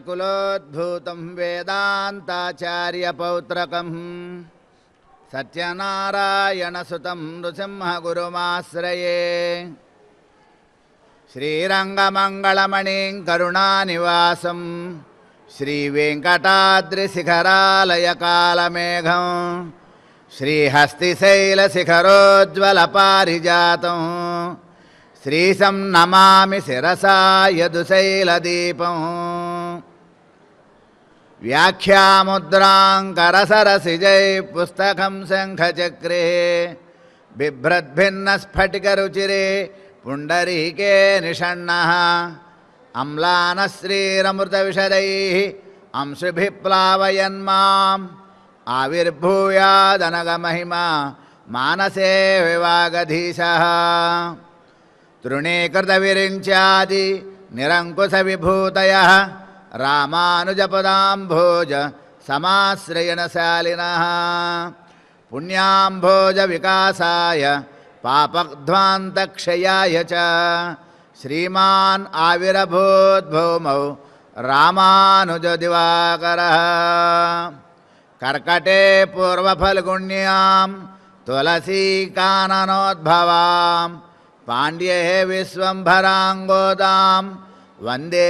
भारद्वाजकुलोद्भूतं वेदान्ताचार्यपौत्रकं सत्यनारायणसुतं नृसिंहगुरुमाश्रये श्रीरङ्गमङ्गलमणिं करुणानिवासं श्रीवेङ्कटाद्रिशिखरालयकालमेघं श्रीहस्तिशैलशिखरोज्ज्वलपारिजातं श्रीशं नमामि शिरसा यदुशैलदीपं व्याख्यामुद्राङ्करसरसिजै पुस्तकं शङ्खचक्रे बिभ्रद्भिन्नस्फटिकरुचिरे पुण्डरीके निषण्णः अम्लानश्रीरमृतविशदैः अंशुभिः प्लावयन्माम् आविर्भूयादनगमहिमा मानसे विवागधीशः तृणीकृतविरिञ्चादि निरङ्कुशविभूतयः रामानुजपदाम्भोज समाश्रयणशालिनः पुण्याम्भोजविकासाय पापध्वान्तक्षयाय च श्रीमान् आविर्भूद्भूमौ रामानुजदिवाकरः कर्कटे पूर्वफल्गुण्यां तुलसीकाननोद्भवां पाण्ड्ये विश्वम्भराङ्गोदां वन्दे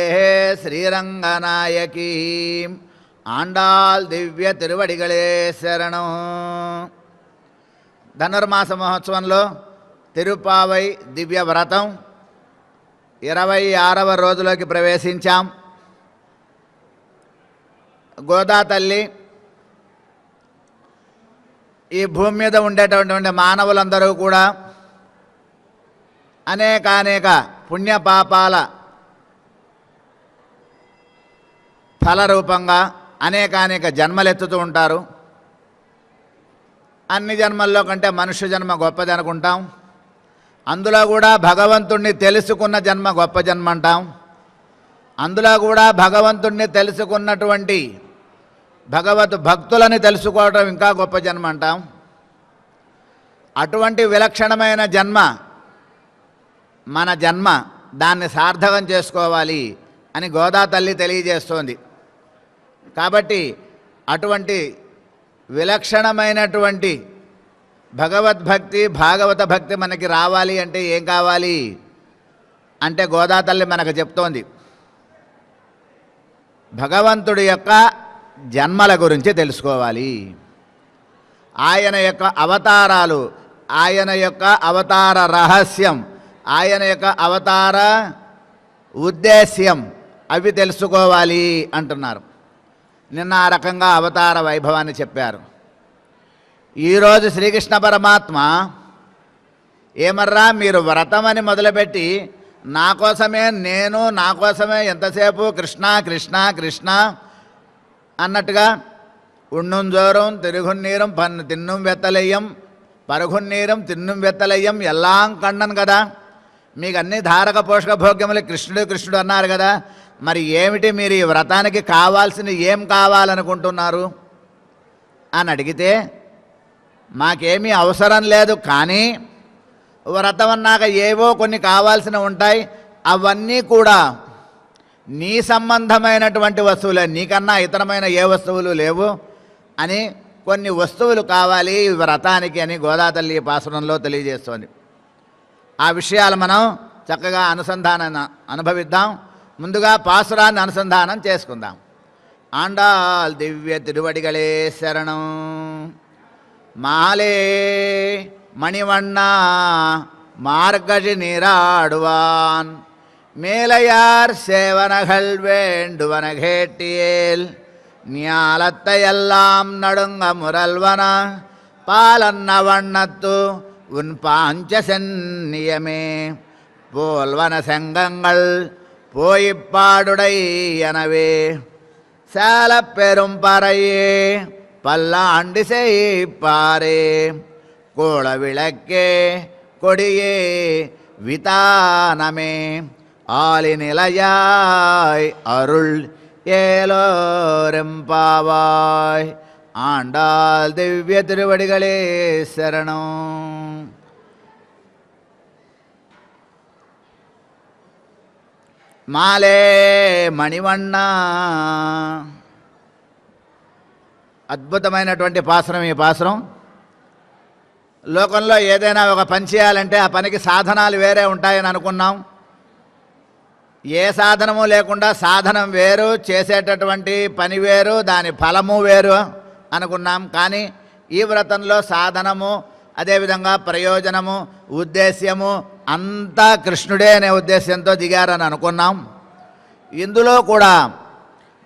श्रीरङ्गनायकीम् आण्डाल् दिव्य तिरुवडिगळे शरणं। ధనుర్మాస మహోత్సవంలో తిరుపావై దివ్య వ్రతం 26వ రోజులోకి ప్రవేశించాం. గోదా తల్లి ఈ భూమి మీద ఉండేటటువంటి మానవులందరూ కూడా అనేక పుణ్యపాపాల ఫలరూపంగా అనేక జన్మలెత్తుతూ ఉంటారు. అన్ని జన్మల్లో కంటే మనుష్య జన్మ గొప్పది అనుకుంటాం. అందులో కూడా భగవంతుణ్ణి తెలుసుకున్న జన్మ గొప్ప జన్మ అంటాం. అందులో కూడా భగవంతుణ్ణి తెలుసుకున్నటువంటి భగవత్ భక్తులని తెలుసుకోవడం ఇంకా గొప్ప జన్మ అంటాం. అటువంటి విలక్షణమైన జన్మ మన జన్మ, దాన్ని సార్థకం చేసుకోవాలి అని గోదా తల్లి తెలియజేస్తోంది. కాబట్టి అటువంటి విలక్షణమైనటువంటి భగవద్భక్తి భాగవత భక్తి మనకి రావాలి అంటే ఏం కావాలి అంటే గోదా తల్లి మనకు చెప్తోంది. భగవంతుడి యొక్క జన్మల గురించి తెలుసుకోవాలి. ఆయన యొక్క అవతారాలు, ఆయన యొక్క అవతార రహస్యం, ఆయన యొక్క అవతార ఉద్దేశ్యం అవి తెలుసుకోవాలి అంటున్నారు. నిన్న ఆ రకంగా అవతార వైభవాన్ని చెప్పారు. ఈరోజు శ్రీకృష్ణ పరమాత్మ ఏమర్రా మీరు వ్రతం అని మొదలుపెట్టి నా కోసమే ఎంతసేపు కృష్ణ కృష్ణ కృష్ణ అన్నట్టుగా ఉണ്ണుంజోరం తిరుగున్నీరం తిన్నుం వెత్తలయ్యం పరుగున్నీరం తిన్నుం వెత్తలయ్యం ఎల్లాం కಣ್ಣను కదా, మీకు అన్ని ధారక పోషక భోగ్యములు కృష్ణుడు కృష్ణుడు అన్నారు కదా, మరి ఏమిటి మీరు ఈ వ్రతానికి కావాల్సింది ఏం కావాలనుకుంటున్నారు అని అడిగితే మాకేమీ అవసరం లేదు, కానీ వ్రతం అన్నాక ఏవో కొన్ని కావాల్సినవి ఉంటాయి, అవన్నీ కూడా నీ సంబంధమైనటువంటి వస్తువులే, నీకన్నా ఇతరమైన ఏ వస్తువులు లేవు అని కొన్ని వస్తువులు కావాలి వ్రతానికి అని గోదాతల్లి పాసురంలో తెలియజేస్తోంది. ఆ విషయాలు మనం చక్కగా అనుభవిద్దాం. ముందుగా పాసురాన్ని అనుసంధానం చేసుకుందాం. ఆండాల్ దివ్య తిరువడిగళే శరణం. మాలే మణివண்ண మార్గజి நீராடுவான் மேலையார் சேவனகள் வேண்டுவன கேட்டியேல் ஞாலத்தையெல்லாம் நடுங்க முரல்வன பாலன்ன வண்ணத்து உன் பாஞ்ச சென்னியமே போல்வன செங்கங்கள் போயிப்பாடுடை எனவே சேல பெரும் பறையே பல்லாண்டு செய்ப்பாரே கோள விளக்கே கொடியே விதானமே ஆலிநிலையாய் அருள் ஏலோரெம்பாவாய். ஆண்டாள் திவ்ய திருவடிகளே சரணம். మాలే మణివన్న. అద్భుతమైనటువంటి పాసురం ఈ పాసురం. లోకంలో ఏదైనా ఒక పని చేయాలంటే ఆ పనికి సాధనాలు వేరే ఉంటాయని అనుకున్నాం. ఏ సాధనము లేకుండా సాధనం వేరు, చేసేటటువంటి పని వేరు, దాని ఫలము వేరు అనుకున్నాం. కానీ ఈ వ్రతంలో సాధనము, అదేవిధంగా ప్రయోజనము, ఉద్దేశ్యము అంతా కృష్ణుడే అనే ఉద్దేశ్యంతో దిగారని అనుకున్నాం. ఇందులో కూడా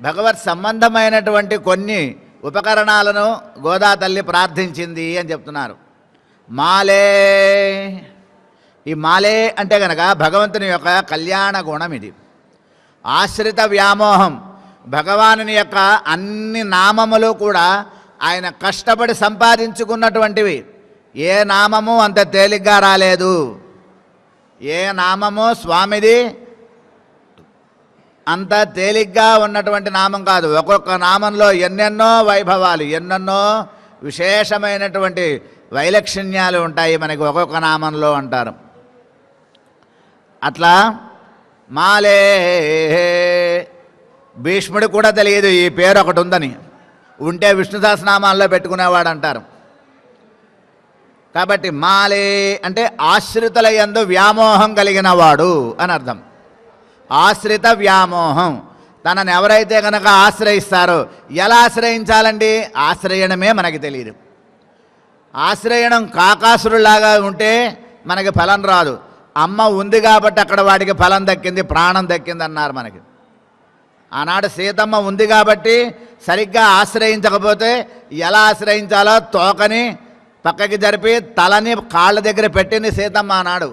భగవత్ సంబంధమైనటువంటి కొన్ని ఉపకరణాలను గోదా తల్లి ప్రార్థించింది అని చెప్తున్నారు. మాలే, ఈ మాలే అంటే కనుక భగవంతుని యొక్క కళ్యాణ గుణం ఇది. ఆశ్రిత వ్యామోహం, భగవానుని యొక్క అన్ని నామములు కూడా ఆయన కష్టపడి సంపాదించుకున్నటువంటివి. ఏ నామము అంత తేలిగ్గా రాలేదు. ఏ నామము స్వామిది అంత తేలిగ్గా ఉన్నటువంటి నామం కాదు. ఒక్కొక్క నామంలో ఎన్నెన్నో వైభవాలు, ఎన్నెన్నో విశేషమైనటువంటి వైలక్షణ్యాలు ఉంటాయి మనకి ఒక్కొక్క నామంలో అంటారు. అట్లా మాలే, భీష్ముడికి కూడా తెలియదు ఈ పేరు ఒకటి ఉందని. ఉంటే విష్ణు సహస్రనామాల్లో పెట్టుకునేవాడు అంటారు. కాబట్టి మాలే అంటే ఆశ్రితుల యందు వ్యామోహం కలిగిన వాడు అని అర్థం. ఆశ్రిత వ్యామోహం, తనని ఎవరైతే కనుక ఆశ్రయిస్తారో, ఎలా ఆశ్రయించాలండి? ఆశ్రయణమే మనకి తెలియదు. ఆశ్రయణం కాకాసురులాగా ఉంటే మనకి ఫలం రాదు. అమ్మ ఉంది కాబట్టి అక్కడ వాడికి ఫలం దక్కింది, ప్రాణం దక్కింది అన్నారు మనకి. ఆనాడు సీతమ్మ ఉంది కాబట్టి సరిగ్గా ఆశ్రయించకపోతే ఎలా ఆశ్రయించాలో తోకని పక్కకి జరిపి తలని కాళ్ళ దగ్గర పెట్టింది సీతమ్మ ఆనాడు.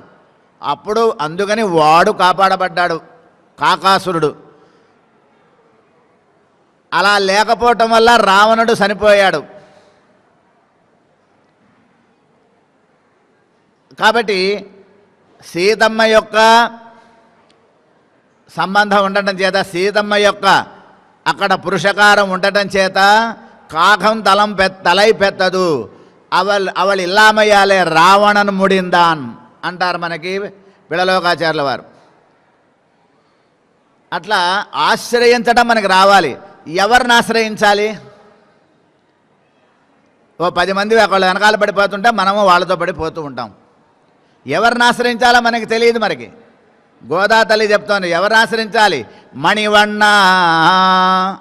అప్పుడు అందుకని వాడు కాపాడబడ్డాడు, కాకాసురుడు. అలా లేకపోవటం వల్ల రావణుడు చనిపోయాడు. కాబట్టి సీతమ్మ యొక్క సంబంధం ఉండటం చేత, సీతమ్మ యొక్క అక్కడ పురుషకారం ఉండటం చేత కాకం తలై పెత్తదు, అవள் ఇల్లామయ్యాలే రావణను ముడిందాన్ అంటారు మనకి పిళలోకాచార్యుల వారు. అట్లా ఆశ్రయించడం మనకి రావాలి. ఎవరిని ఆశ్రయించాలి? ఓ 10 మంది ఒకళ్ళు వెనకాల పడిపోతుంటే మనము వాళ్ళతో పడిపోతూ ఉంటాం. ఎవరిని ఆశ్రయించాలో మనకి తెలియదు. మనకి గోదా తల్లి చెప్తోంది ఎవరిని ఆశ్రయించాలి. మణివన్న,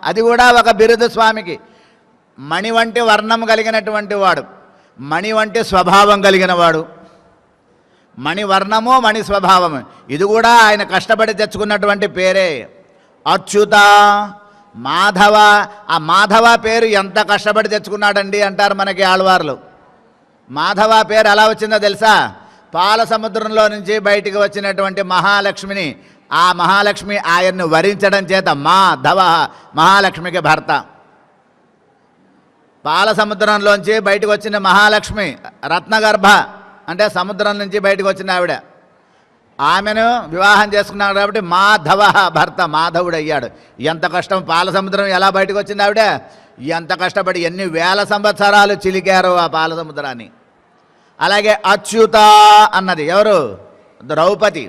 అది కూడా ఒక బిరుదు స్వామికి. మణి వంటి వర్ణం కలిగినటువంటి వాడు, మణి వంటి స్వభావం కలిగిన వాడు. మణి వర్ణము, మణి స్వభావము, ఇది కూడా ఆయన కష్టపడి తెచ్చుకున్నటువంటి పేరే. అచ్యుత, మాధవ. ఆ మాధవ పేరు ఎంత కష్టపడి తెచ్చుకున్నాడండి అంటారు మనకి ఆళ్వార్లు. మాధవ పేరు ఎలా వచ్చిందో తెలుసా? పాల సముద్రంలో నుంచి బయటికి వచ్చినటువంటి మహాలక్ష్మిని, ఆ మహాలక్ష్మి ఆయన్ను వరించడం చేత మాధవ, మహాలక్ష్మికి భర్త. పాల సముద్రంలోంచి బయటకు వచ్చిన మహాలక్ష్మి రత్నగర్భ, అంటే సముద్రం నుంచి బయటకు వచ్చిన ఆవిడ. ఆమెను వివాహం చేసుకున్నాడు కాబట్టి మాధవ భర్త, మాధవుడు అయ్యాడు. ఎంత కష్టం! పాల సముద్రం ఎలా బయటకు వచ్చింది ఆవిడ? ఎంత కష్టపడి ఎన్ని వేల సంవత్సరాలు చిలికారో ఆ పాల సముద్రాన్ని. అలాగే అచ్యుత అన్నది ఎవరు? ద్రౌపది.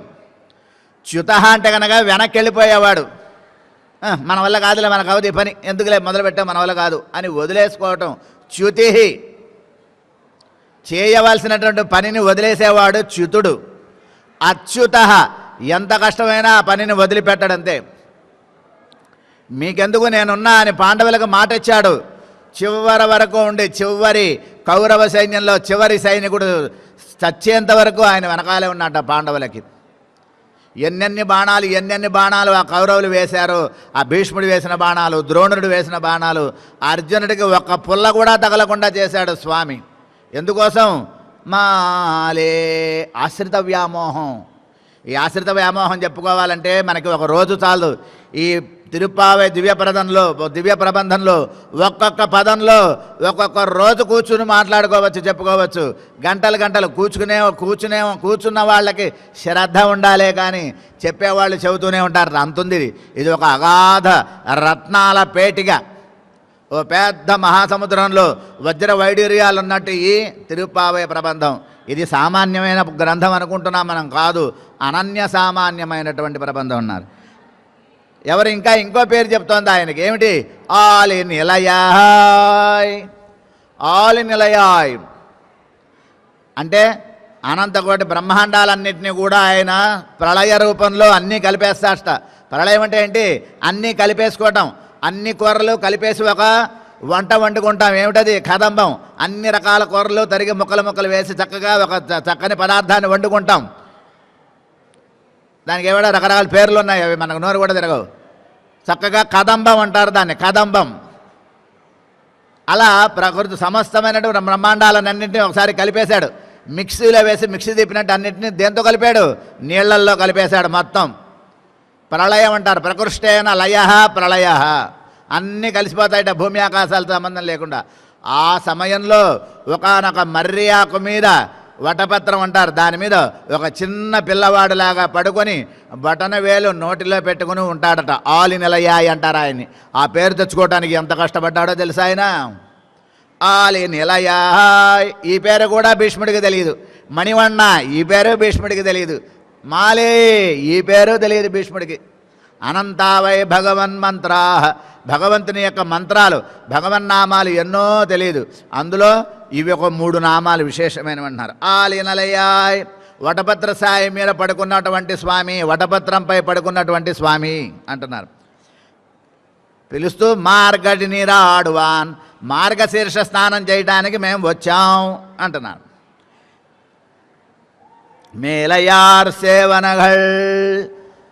చ్యుత అంటే కనుక వెనక్కి వెళ్ళిపోయేవాడు. మన వల్ల కాదులే, మనకు అవది పని, ఎందుకులే మొదలుపెట్టా, మన వల్ల కాదు అని వదిలేసుకోవటం చ్యుతి. చేయవలసినటువంటి పనిని వదిలేసేవాడు చ్యుతుడు. అచ్యుత, ఎంత కష్టమైనా ఆ పనిని వదిలిపెట్టడంతే. మీకెందుకు నేనున్నా అని పాండవులకు మాట ఇచ్చాడు. చివరి వరకు ఉండి, చివరి కౌరవ సైన్యంలో చివరి సైనికుడు చచ్చేంత వరకు ఆయన వెనకాలే ఉన్నట్ట పాండవులకి. ఎన్నెన్ని బాణాలు ఆ కౌరవులు వేశారు. ఆ భీష్ముడు వేసిన బాణాలు, ద్రోణుడు వేసిన బాణాలు, అర్జునుడికి ఒక్క పుల్ల కూడా తగలకుండా చేశాడు స్వామి. ఎందుకోసం? మాలే, ఆశ్రిత వ్యామోహం. ఈ ఆశ్రిత వ్యామోహం చెప్పుకోవాలంటే మనకి ఒక రోజు చాలు. ఈ తిరుప్పావై దివ్య ప్రబంధంలో ఒక్కొక్క పదంలో ఒక్కొక్క రోజు కూర్చుని మాట్లాడుకోవచ్చు, చెప్పుకోవచ్చు. గంటలు గంటలు కూర్చున్న వాళ్ళకి శ్రద్ధ ఉండాలే కానీ చెప్పేవాళ్ళు చెబుతూనే ఉంటారు. అంతుంది ఇది ఒక అగాధ రత్నాల పేటిక. ఓ పెద్ద మహాసముద్రంలో వజ్ర వైడూర్యాలు ఉన్నట్టు ఈ తిరుప్పావై ప్రబంధం. ఇది సామాన్యమైన గ్రంథం అనుకుంటున్నాం మనం, కాదు. అనన్య సామాన్యమైనటువంటి ప్రబంధం ఉన్నారు. ఎవరు ఇంకా ఇంకో పేరు చెప్తోంది ఆయనకి, ఏమిటి? ఆలి నిలయాయ్. ఆలి నిలయాయ్ అంటే అనంతకోటి బ్రహ్మాండాలన్నింటినీ కూడా ఆయన ప్రళయ రూపంలో అన్నీ కలిపేస్తాట. ప్రళయం అంటే ఏంటి? అన్నీ కలిపేసుకోవటం. అన్ని కూరలు కలిపేసి ఒక వంట వండుకుంటాం. ఏమిటది? కదంబం. అన్ని రకాల కూరలు తరిగి ముక్కలు వేసి చక్కగా ఒక చక్కని పదార్థాన్ని వండుకుంటాం. దానికి ఏమైనా రకరకాల పేర్లు ఉన్నాయి, అవి మనకు నోరు కూడా తిరగవు. చక్కగా కదంబం అంటారు దాన్ని, కదంబం. అలా ప్రకృతి సమస్తమైనటువంటి బ్రహ్మాండాలన్నింటినీ ఒకసారి కలిపేశాడు. మిక్సీలో వేసి మిక్సీ తిప్పినట్టు అన్నింటినీ దేంతో కలిపాడు? నీళ్లల్లో కలిపేశాడు మొత్తం. ప్రళయం అంటారు. ప్రకృష్టేన లయ ప్రళయ. అన్నీ కలిసిపోతాయట భూమి ఆకాశాలతో సంబంధం లేకుండా. ఆ సమయంలో ఒకానొక మర్రి ఆకు మీద వటపత్రం అంటారు, దాని మీద ఒక చిన్న పిల్లవాడులాగా పడుకొని బటన వేలు నోటిలో పెట్టుకుని ఉంటాడట. ఆలి నిలయాయ్ అంటారు ఆయన్ని. ఆ పేరు తెచ్చుకోవడానికి ఎంత కష్టపడ్డాడో తెలుసా ఆయన? ఆలి నిలయాయ్. ఈ పేరు కూడా భీష్ముడికి తెలియదు. మణివన్న ఈ పేరు భీష్ముడికి తెలియదు. మాలే ఈ పేరు తెలియదు భీష్ముడికి. అనంతావై భగవన్ మంత్రా, భగవంతుని యొక్క మంత్రాలు, భగవన్నామాలు ఎన్నో తెలియదు. అందులో ఇవి ఒక 3 నామాలు విశేషమైనవి అంటున్నారు. ఆలినలయాయ్. వటపత్ర సాయి మీద పడుకున్నటువంటి స్వామి, వటపత్రంపై పడుకున్నటువంటి స్వామి అంటున్నారు. పిలుస్తూ మార్గడి నీరాడువాన్, మార్గశీర్ష స్నానం చేయడానికి మేము వచ్చాం అంటున్నారు. మేలయార్ సేవనగల్,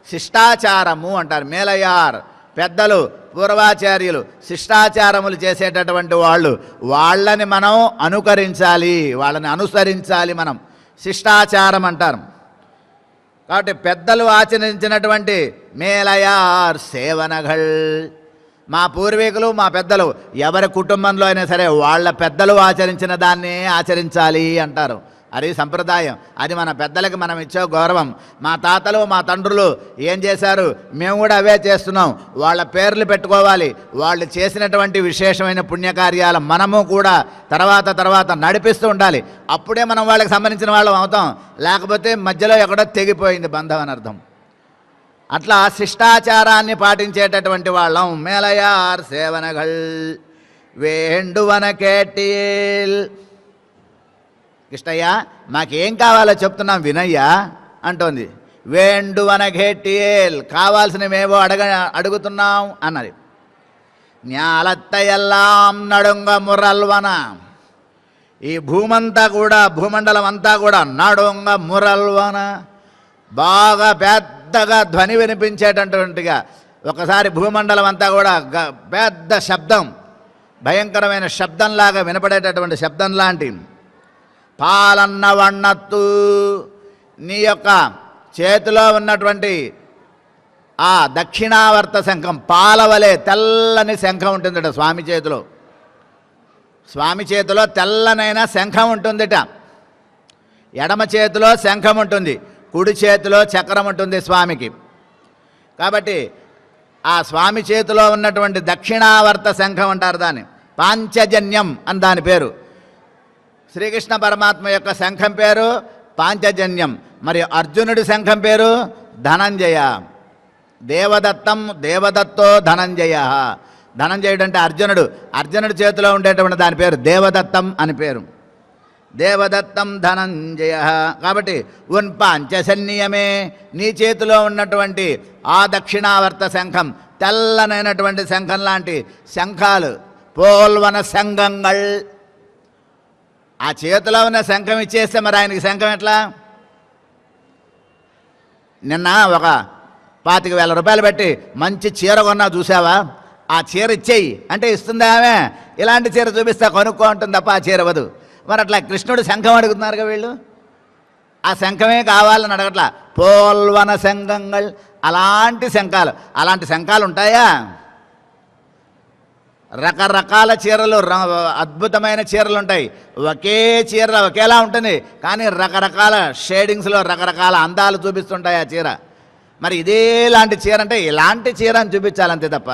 శిష్టాచారము అంటారు. మేలయార్ పెద్దలు, పూర్వాచార్యులు, శిష్టాచారములు చేసేటటువంటి వాళ్ళు, వాళ్ళని మనం అనుకరించాలి, వాళ్ళని అనుసరించాలి మనం. శిష్టాచారం అంటారు. కాబట్టి పెద్దలు ఆచరించినటువంటి మేలయార్ సేవనగల్, మా పూర్వీకులు, మా పెద్దలు, ఎవరి కుటుంబంలో అయినా సరే వాళ్ళ పెద్దలు ఆచరించిన దాన్నే ఆచరించాలి అంటారు. అది సంప్రదాయం. అది మన పెద్దలకి మనం ఇచ్చే గౌరవం. మా తాతలు, మా తండ్రులు ఏం చేశారు, మేము కూడా అవే చేస్తున్నాం. వాళ్ళ పేర్లు పెట్టుకోవాలి. వాళ్ళు చేసినటువంటి విశేషమైన పుణ్యకార్యాలు మనము కూడా తర్వాత నడిపిస్తూ ఉండాలి. అప్పుడే మనం వాళ్ళకి సంబంధించిన వాళ్ళం అవుతాం. లేకపోతే మధ్యలో ఎక్కడో తెగిపోయింది బంధం అని అర్థం. అట్లా శిష్టాచారాన్ని పాటించేటటువంటి వాళ్ళం. మేలయార్ సేవనగల్ వేండువన కేటీల్. కృష్ణయ్య మాకేం కావాలో చెప్తున్నాం వినయ్యా అంటోంది. వేండువన ఘేటియేల్, కావాల్సినవేవో అడుగుతున్నాం అన్నది. జ్ఞాలత్తయల్లాం నడుంగ మురల్వన, ఈ భూమంతా కూడా, భూమండలం అంతా కూడా నడుంగ మురల్వన, బాగా పెద్దగా ధ్వని వినిపించేటటువంటిగా ఒకసారి భూమండలం అంతా కూడా పెద్ద శబ్దం, భయంకరమైన శబ్దంలాగా వినపడేటటువంటి శబ్దం లాంటి. పాలన్న వన్నత్తు, నీ యొక్క చేతిలో ఉన్నటువంటి ఆ దక్షిణావర్త శంఖం, పాలవలే తెల్లని శంఖం ఉంటుందట స్వామి చేతిలో. స్వామి చేతిలో తెల్లనైన శంఖం ఉంటుందిట. ఎడమ చేతిలో శంఖం ఉంటుంది, కుడి చేతిలో చక్రం ఉంటుంది స్వామికి. కాబట్టి ఆ స్వామి చేతిలో ఉన్నటువంటి దక్షిణావర్త శంఖం అంటారు దాన్ని. పాంచజన్యం అని దాని పేరు. శ్రీకృష్ణ పరమాత్మ యొక్క శంఖం పేరు పాంచజన్యం. మరి అర్జునుడి శంఖం పేరు ధనంజయ. దేవదత్తం, దేవదత్తో ధనంజయ. ధనంజయుడు అంటే అర్జునుడు. అర్జునుడి చేతిలో ఉండేటువంటి దాని పేరు దేవదత్తం అని పేరు. దేవదత్తం ధనంజయ. కాబట్టి ఉన్ పాంచజన్యమే, నీ చేతిలో ఉన్నటువంటి ఆ దక్షిణావర్త శంఖం, తెల్లనైనటువంటి శంఖం లాంటి శంఖాలు, పోల్వన శంఖంగళ్. ఆ చేతిలో ఉన్న శంఖం ఇచ్చేస్తే మరి ఆయనకి శంఖం ఎట్లా? నిన్న ఒక 25,000 రూపాయలు పెట్టి మంచి చీర కొన్నా చూసావా, ఆ చీర ఇచ్చేయి అంటే ఇస్తుందా ఆమె? ఇలాంటి చీర చూపిస్తా కొనుక్కో ఉంటుంది తప్ప ఆ చీర వద్దు. మరి అట్లా కృష్ణుడు శంఖం అడుగుతున్నారుగా వీళ్ళు. ఆ శంఖమే కావాలని అడగట్లా. పోల్వన శంఖంగళ్, అలాంటి శంఖాలు ఉంటాయా? రకరకాల చీరలు, అద్భుతమైన చీరలు ఉంటాయి. ఒకే చీర ఒకేలా ఉంటుంది, కానీ రకరకాల షేడింగ్స్లో రకరకాల అందాలు చూపిస్తుంటాయి ఆ చీర. మరి ఇదే లాంటి చీర అంటే ఇలాంటి చీర అని చూపించాలంతే తప్ప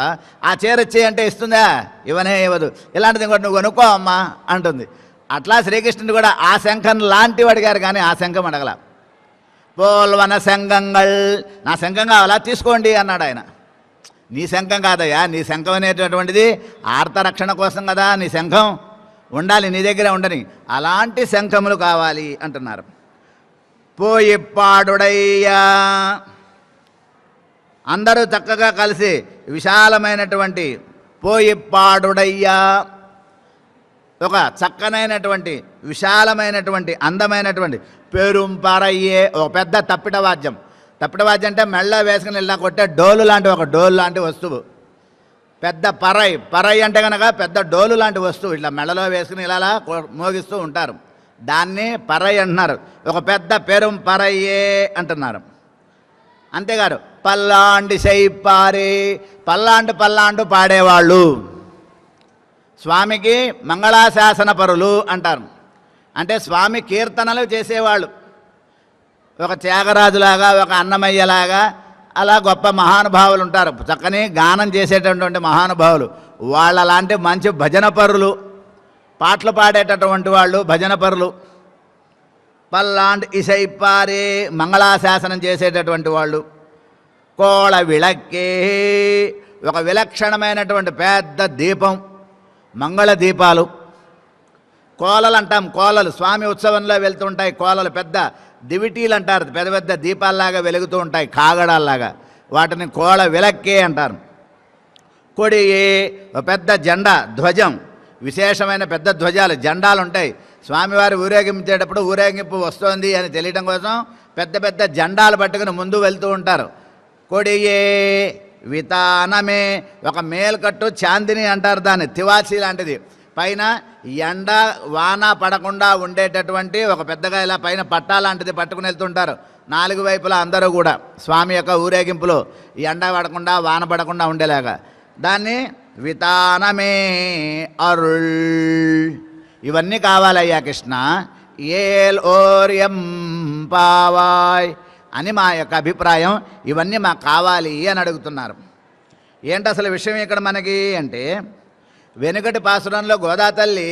ఆ చీర ఇచ్చేయంటే ఇస్తుందా? ఇవనే ఇవ్వదు. ఇలాంటిది ఇంకోటి నువ్వు కొనుక్కో అమ్మా అంటుంది. అట్లా శ్రీకృష్ణుడు కూడా ఆ శంఖం లాంటివి అడిగారు, కానీ ఆ శంఖం అడగల. పోల్వన శంఖంగల్, నా శంఖం కావాలా తీసుకోండి అన్నాడు ఆయన. నీ శంఖం కాదయ్యా, నీ శంఖం అనేటటువంటిది ఆర్తరక్షణ కోసం కదా, నీ శంఖం ఉండాలి, నీ దగ్గరే ఉండని. అలాంటి శంఖములు కావాలి అంటున్నారు. పోయి పాడుడయ్యా, అందరూ చక్కగా కలిసి విశాలమైనటువంటి పోయి పాడుడయ్యా, ఒక చక్కనైనటువంటి విశాలమైనటువంటి అందమైనటువంటి పెరుంపరయ్యే ఒక పెద్ద తప్పిట వాద్యం. తప్పిట వాద్యం అంటే మెళ్ళ వేసుకుని ఇలా కొట్టే డోలు లాంటి ఒక డోలు లాంటి వస్తువు. పెద్ద పరై అంటే కనుక పెద్ద డోలు లాంటి వస్తువు, ఇట్లా మెళ్ళలో వేసుకుని ఇలా మోగిస్తూ ఉంటారు. దాన్ని పరై అంటున్నారు. ఒక పెద్ద పెరుంపరయ్యే అంటున్నారు. అంతేకాదు పల్లాండి సైపారే, పల్లాండు పాడేవాళ్ళు, స్వామికి మంగళాశాసన పరులు అంటారు. అంటే స్వామి కీర్తనలు చేసేవాళ్ళు, ఒక త్యాగరాజులాగా, ఒక అన్నమయ్యలాగా, అలా గొప్ప మహానుభావులు ఉంటారు, చక్కని గానం చేసేటటువంటి మహానుభావులు. వాళ్ళలాంటి మంచి భజన పరులు, పాటలు పాడేటటువంటి వాళ్ళు భజన పరులు. పల్లాండ్ ఇసైపారే, మంగళాశాసనం చేసేటటువంటి వాళ్ళు. కోళ విళక్కే, ఒక విలక్షణమైనటువంటి పెద్ద దీపం, మంగళ దీపాలు. కోలలు అంటాం, కోలలు స్వామి ఉత్సవంలో వెళ్తుంటాయి. కోలలు పెద్ద దివిటీలు అంటారు, పెద్ద పెద్ద దీపాల్లాగా వెలుగుతూ ఉంటాయి, కాగడాల్లాగా. వాటిని కోళ విలక్కే అంటారు. కొడియే, పెద్ద జెండా, ధ్వజం, విశేషమైన పెద్ద ధ్వజాలు, జెండాలు ఉంటాయి. స్వామివారి ఊరేగించేటప్పుడు ఊరేగింపు వస్తోంది అని తెలియడం కోసం పెద్ద పెద్ద జెండాలు పట్టుకుని ముందు వెళ్తూ ఉంటారు. కొడియే వితానమే, ఒక మేల్కట్టు చాందిని అంటారు దాన్ని, తివాచి లాంటిది. పైన ఎండ వాన పడకుండా ఉండేటటువంటి ఒక పెద్దగా ఇలా పైన పట్టా లాంటిది పట్టుకుని వెళ్తుంటారు. నాలుగు వైపులా అందరూ కూడా స్వామి యొక్క ఊరేగింపులో ఎండ పడకుండా వాన పడకుండా ఉండేలాగా దాన్ని వితానమే అరుళ్. ఇవన్నీ కావాలయ్యా కృష్ణ, ఏల్ ఓర్యం పావాయ్ అని మా యొక్క అభిప్రాయం. ఇవన్నీ మాకు కావాలి అని అడుగుతున్నారు. ఏంటి అసలు విషయం ఇక్కడ మనకి అంటే, వెనుకటి పాసురంలో గోదా తల్లి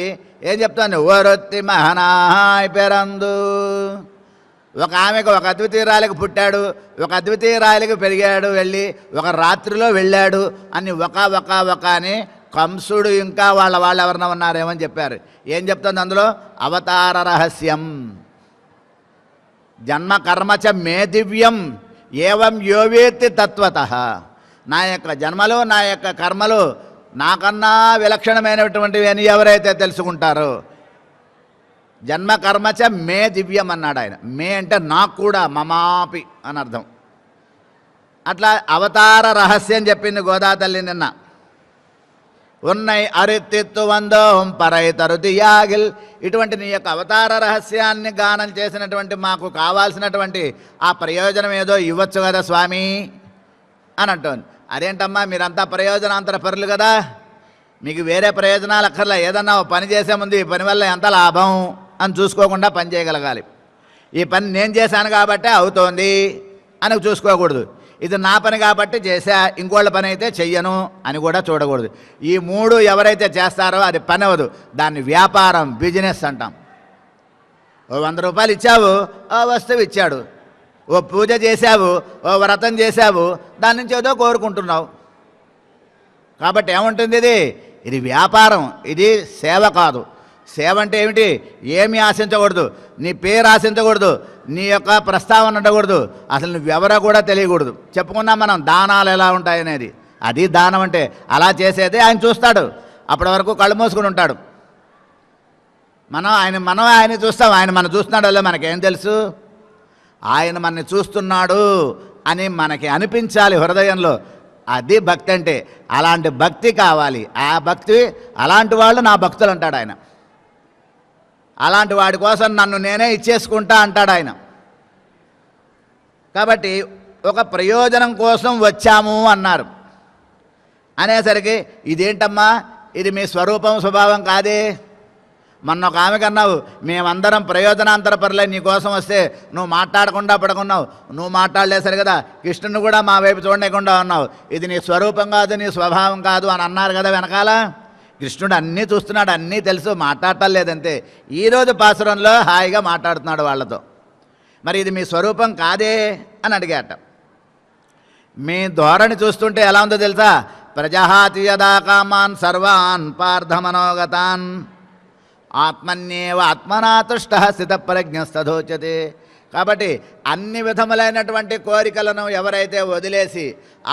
ఏం చెప్తాను, ఓరొత్తి మహనాయ్ పెరందు, ఒక ఆమెకు ఒక అద్వితీయురాలికి పుట్టాడు, ఒక అద్వితీయురాలికి పెరిగాడు, వెళ్ళి ఒక రాత్రిలో వెళ్ళాడు అని ఒక అని కంసుడు ఇంకా వాళ్ళు ఎవరన్నా ఉన్నారేమని చెప్పారు. ఏం చెప్తుంది అందులో, అవతార రహస్యం. జన్మ కర్మచ మే దివ్యం ఏవం యోవేత్తి తత్వతః. నా యొక్క జన్మలు, నా యొక్క కర్మలు నాకన్నా విలక్షణమైనటువంటివి అని ఎవరైతే తెలుసుకుంటారో, జన్మ కర్మచ మే దివ్యం అన్నాడు ఆయన. మే అంటే నాకు కూడా, మమాపి అని అర్థం. అట్లా అవతార రహస్యం చెప్పింది గోదా తల్లి నిన్న. ఉన్నై అరిత్తిత్తు వందోం పరై తరుతియాగిల్. ఇటువంటి నీ యొక్క అవతార రహస్యాన్ని గానం చేసినటువంటి మాకు కావాల్సినటువంటి ఆ ప్రయోజనం ఏదో ఇవ్వచ్చు కదా స్వామి అని అంటోంది. అదేంటమ్మా మీరంతా ప్రయోజనాంతర పరులు కదా, మీకు వేరే ప్రయోజనాలు అక్కర్లే, ఏదన్నా పని చేసే ముందు ఈ పని వల్ల ఎంత లాభం అని చూసుకోకుండా పని చేయగలగాలి. ఈ పని నేను చేశాను కాబట్టే అవుతోంది అని చూసుకోకూడదు. ఇది నా పని కాబట్టి చేశా, ఇంకోళ్ళ పని అయితే చెయ్యను అని కూడా చూడకూడదు. ఈ మూడు ఎవరైతే చేస్తారో అది పని అవ్వదు, దాన్ని వ్యాపారం, బిజినెస్ అంటాం. ఓ 100 రూపాయలు ఇచ్చావు, ఓ వస్తువు ఇచ్చాడు. ఓ పూజ చేశావు, ఓ వ్రతం చేశావు, దాని నుంచి ఏదో కోరుకుంటున్నావు. కాబట్టి ఏముంటుంది, ఇది వ్యాపారం, ఇది సేవ కాదు. సేవ అంటే ఏమిటి, ఏమీ ఆశించకూడదు, నీ పేరు ఆశించకూడదు, నీ యొక్క ప్రస్తావన ఉండకూడదు, అసలు నువ్వెవరో కూడా తెలియకూడదు. చెప్పుకున్నాం మనం దానాలు ఎలా ఉంటాయనేది, అది దానం అంటే. అలా చేసేదే ఆయన చూస్తాడు, అప్పటి వరకు కళ్ళు మూసుకుని ఉంటాడు. మనం ఆయన చూస్తాం, ఆయన మనం చూస్తున్నాడో లేదో మనకేం తెలుసు. ఆయన మనని చూస్తున్నాడు అని మనకి అనిపించాలి హృదయంలో. అది భక్తి అంటే. అలాంటి భక్తి కావాలి. ఆ భక్తి, అలాంటి వాళ్ళు నా భక్తులు అంటాడు ఆయన. అలాంటి వాడి కోసం నన్ను నేనే ఇచ్చేసుకుంటా అంటాడు ఆయన. కాబట్టి ఒక ప్రయోజనం కోసం వచ్చాము అన్నారు. అనేసరికి ఇదేంటమ్మా, ఇది మీ స్వరూపం స్వభావం కాదే. మొన్న ఒక ఆమెకు అన్నావు, మేమందరం ప్రయోజనాంతర పరులే, నీకోసం వస్తే నువ్వు మాట్లాడకుండా పడుకున్నావు, నువ్వు మాట్లాడలేసరి కదా కృష్ణుని కూడా మా వైపు చూడకుండా ఉన్నావు, ఇది నీ స్వరూపం కాదు, నీ స్వభావం కాదు అని అన్నారు కదా వెనకాల. కృష్ణుడు అన్నీ చూస్తున్నాడు, అన్నీ తెలుసు, మాట్లాడటం లేదంతే. ఈరోజు పాసురంలో హాయిగా మాట్లాడుతున్నాడు వాళ్ళతో. మరి ఇది మీ స్వరూపం కాదే అని అడిగాట. మీ ధోరణి చూస్తుంటే ఎలా ఉందో తెలుసా? ప్రజహాతి యదా కామాన్ సర్వాన్ పార్థమనోగతాన్ ఆత్మన్యేవ ఆత్మనా తుష్టః స్థితప్రజ్ఞస్తథోచ్యతే. కాబట్టి అన్ని విధములైనటువంటి కోరికలను ఎవరైతే వదిలేసి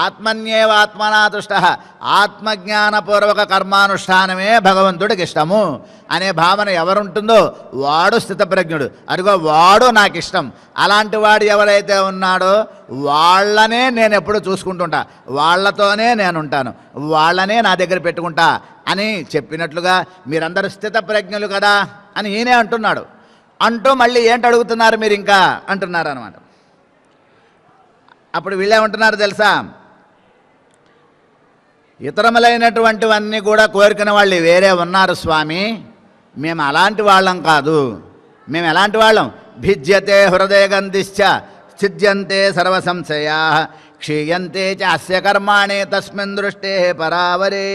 ఆత్మన్యేవ ఆత్మనా తుష్టః, ఆత్మజ్ఞానపూర్వక కర్మానుష్ఠానమే భగవంతుడికి ఇష్టము అనే భావన ఎవరుంటుందో వాడు స్థితప్రజ్ఞుడు. అదిగో వాడు నాకు ఇష్టం. అలాంటి వాడు ఎవరైతే ఉన్నాడో వాళ్ళనే నేను ఎప్పుడు చూసుకుంటుంటా, వాళ్ళతోనే నేనుంటాను, వాళ్ళనే నా దగ్గర పెట్టుకుంటా అని చెప్పినట్లుగా మీరందరూ స్థితప్రజ్ఞులు కదా అని ఈయనే అంటున్నాడు. అంటూ మళ్ళీ ఏంటి అడుగుతున్నారు మీరు ఇంకా అంటున్నారు అనమాట. అప్పుడు వీళ్ళేమంటున్నారు తెలుసా? ఇతరములైనటువంటివన్నీ కూడా కోరుకునే వాళ్ళు వేరే ఉన్నారు స్వామి, మేము అలాంటి వాళ్ళం కాదు. మేము ఎలాంటి వాళ్ళం? భిజ్యతే హృదయగంధిశ్చ ఛిద్యంతే సర్వసంశయా క్షీయంతే చ అస్య కర్మాణి తస్మిన్ దృష్టే పరావరే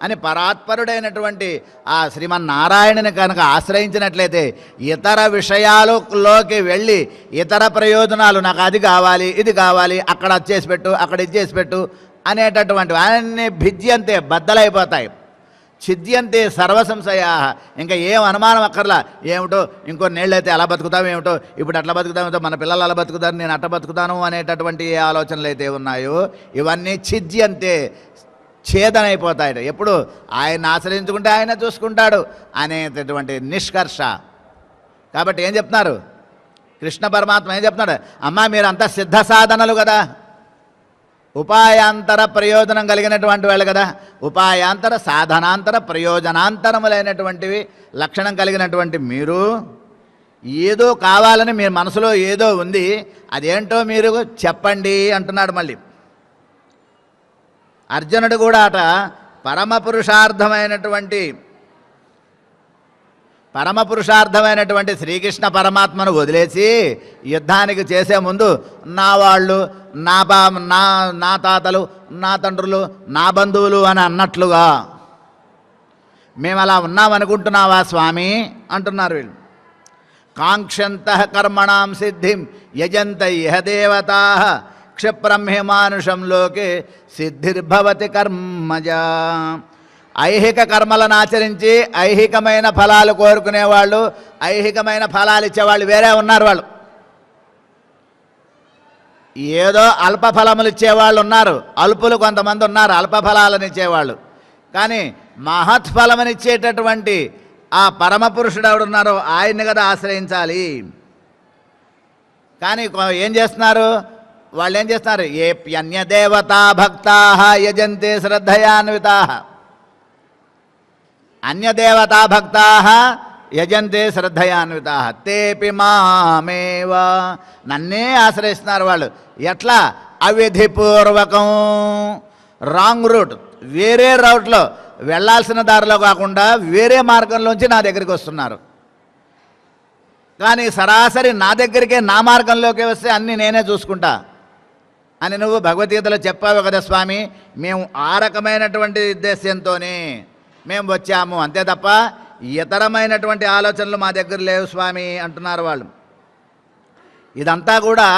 అని పరాత్పరుడైనటువంటి ఆ శ్రీమన్నారాయణుని కనుక ఆశ్రయించినట్లయితే ఇతర విషయాలలోకి వెళ్ళి ఇతర ప్రయోజనాలు, నాకు అది కావాలి, ఇది కావాలి, అక్కడ అది చేసి పెట్టు, అక్కడ ఇది చేసి పెట్టు అనేటటువంటి అన్నీ భిద్యంతే బద్దలైపోతాయి. ఛిద్యంతే సర్వసంశయా, ఇంకా ఏం అనుమానం అక్కర్లా. ఏమిటో ఇంకో నేళ్ళైతే అలా బతుకుతాం, ఏమిటో ఇప్పుడు అట్లా బతుకుతామేమిటో, మన పిల్లలు అలా బతుకుతారు, నేను అట్లా బతుకుతాను అనేటటువంటి ఏ ఆలోచనలు అయితే ఉన్నాయో ఇవన్నీ ఛిద్యంతే, ఛేదనైపోతాయి. ఎప్పుడు ఆయన ఆశ్రయించుకుంటే ఆయన చూసుకుంటాడు అనేటటువంటి నిష్కర్ష. కాబట్టి ఏం చెప్తున్నారు కృష్ణ పరమాత్మ? ఏం చెప్తున్నాడు? అమ్మా మీరంతా సిద్ధ సాధనలు కదా, ఉపాయాంతర ప్రయోజనం కలిగినటువంటి వాళ్ళు కదా, ఉపాయాంతర సాధనాంతర ప్రయోజనాంతరములైనటువంటివి లక్షణం కలిగినటువంటి మీరు ఏదో కావాలని మీ మనసులో ఏదో ఉంది, అదేంటో మీరు చెప్పండి అంటున్నాడు. మళ్ళీ అర్జునుడు కూడా అట పరమపురుషార్థమైనటువంటి శ్రీకృష్ణ పరమాత్మను వదిలేసి యుద్ధానికి చేసే ముందు నా వాళ్ళు, నా తాతలు, నా తండ్రులు, నా బంధువులు అని అన్నట్లుగా మేము అలా ఉన్నామనుకుంటున్నావా స్వామి అంటున్నారు వీళ్ళు. కాంక్షంతః కర్మణాం సిద్ధిం యజంత ఇహ దేవతాః క్షిప్రహ్మానుషం లోకే సిద్ధిర్భవతి కర్మజా. ఐహిక కర్మలను ఆచరించి ఐహికమైన ఫలాలు కోరుకునేవాళ్ళు, ఐహికమైన ఫలాలు ఇచ్చేవాళ్ళు వేరే ఉన్నారు. వాళ్ళు ఏదో అల్ప ఫలములు ఇచ్చేవాళ్ళు ఉన్నారు, అల్పులు కొంతమంది ఉన్నారు అల్పఫలాలను ఇచ్చేవాళ్ళు. కానీ మహత్ఫలమనిచ్చేటటువంటి ఆ పరమపురుషుడు ఎవడున్నారో ఆయన్ని కదా ఆశ్రయించాలి. కానీ ఏం చేస్తున్నారు వాళ్ళు? ఏం చేస్తున్నారు? ఏ అన్యదేవతా భక్తా యజంతే శ్రద్ధయాన్వితా, అన్యదేవతా భక్తా యజంతే శ్రద్ధయాన్వితా తేపి మామేవ, నన్నే ఆశ్రయిస్తున్నారు వాళ్ళు. ఎట్లా? అవిధిపూర్వకం, రాంగ్ రూట్, వేరే రూట్లో వెళ్ళాల్సిన దారిలో కాకుండా వేరే మార్గంలోంచి నా దగ్గరికి వస్తున్నారు. కానీ సరాసరి నా దగ్గరికే, నా మార్గంలోకి వస్తే అన్నీ నేనే చూసుకుంటా అని నువ్వు భగవద్గీతలో చెప్పావు కదా స్వామి. మేము ఆ రకమైనటువంటి ఉద్దేశ్యంతోనే మేము వచ్చాము, అంతే తప్ప ఇతరమైనటువంటి ఆలోచనలు మా దగ్గర లేవు స్వామి అంటున్నారు వాళ్ళు. ఇదంతా కూడా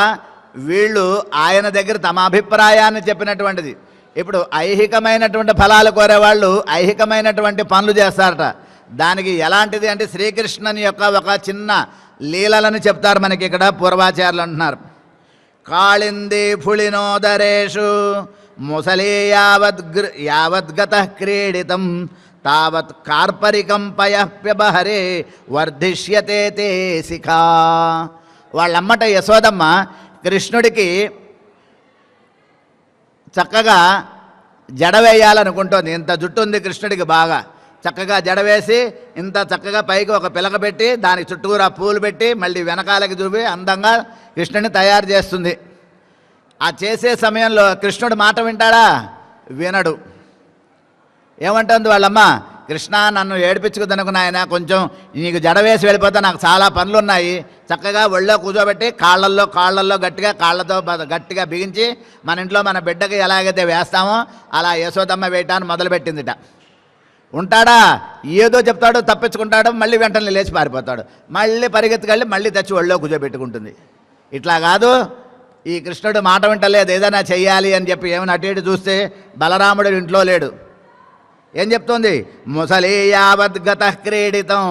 వీళ్ళు ఆయన దగ్గర తమ అభిప్రాయాన్ని చెప్పినటువంటిది. ఇప్పుడు ఐహికమైనటువంటి ఫలాలు కోరేవాళ్ళు ఐహికమైనటువంటి పనులు చేస్తారట. దానికి ఎలాంటిది అంటే శ్రీకృష్ణుని యొక్క ఒక చిన్న లీలలను చెప్తారు మనకి ఇక్కడ పూర్వాచార్యులు అంటున్నారు. కాళింది ఫుళినోదరేషు ముసలే యావద్గత క్రీడితం తావత్ కార్పరికం పయఃప్యబహరే వర్ధిష్యతే తే శిఖా. వాళ్ళమ్మట యశోదమ్మ కృష్ణుడికి చక్కగా జడ వేయాలనుకుంటోంది. ఇంత జుట్టు ఉంది కృష్ణుడికి, బాగా చక్కగా జడ వేసి ఇంత చక్కగా పైకి ఒక పిలక పెట్టి దానికి చుట్టూరా పూలు పెట్టి మళ్ళీ వెనకాలకి చూపి అందంగా కృష్ణుడిని తయారు చేస్తుంది. ఆ చేసే సమయంలో కృష్ణుడు మాట వింటాడా? వినడు. ఏమంటుంది వాళ్ళమ్మ, కృష్ణ నన్ను ఏడిపించుకుదనుకు నాయన, కొంచెం నీకు జడ వేసి వెళ్ళిపోతా, నాకు చాలా పనులు ఉన్నాయి, చక్కగా ఒళ్ళో కూర్చోబెట్టి కాళ్ళల్లో కాళ్ళతో గట్టిగా బిగించి మన ఇంట్లో మన బిడ్డకి ఎలాగైతే వేస్తామో అలా యశోదమ్మ వేయటాన్ని మొదలుపెట్టిందిట. ఉంటాడా? ఏదో చెప్తాడు, తప్పించుకుంటాడు, మళ్ళీ వెంటనే లేచి పారిపోతాడు, మళ్ళీ పరిగెత్తుకెళ్ళి మళ్ళీ తెచ్చి ఒళ్ళో కూర్చోబెట్టుకుంటుంది. ఇట్లా కాదు, ఈ కృష్ణుడు మాట వింటలేదు, ఏదైనా చెయ్యాలి అని చెప్పి ఏమైనా అటు ఇటు చూస్తే బలరాముడు ఇంట్లో లేడు. ఏం చెప్తోంది? ముసలి యావద్గత క్రీడితం.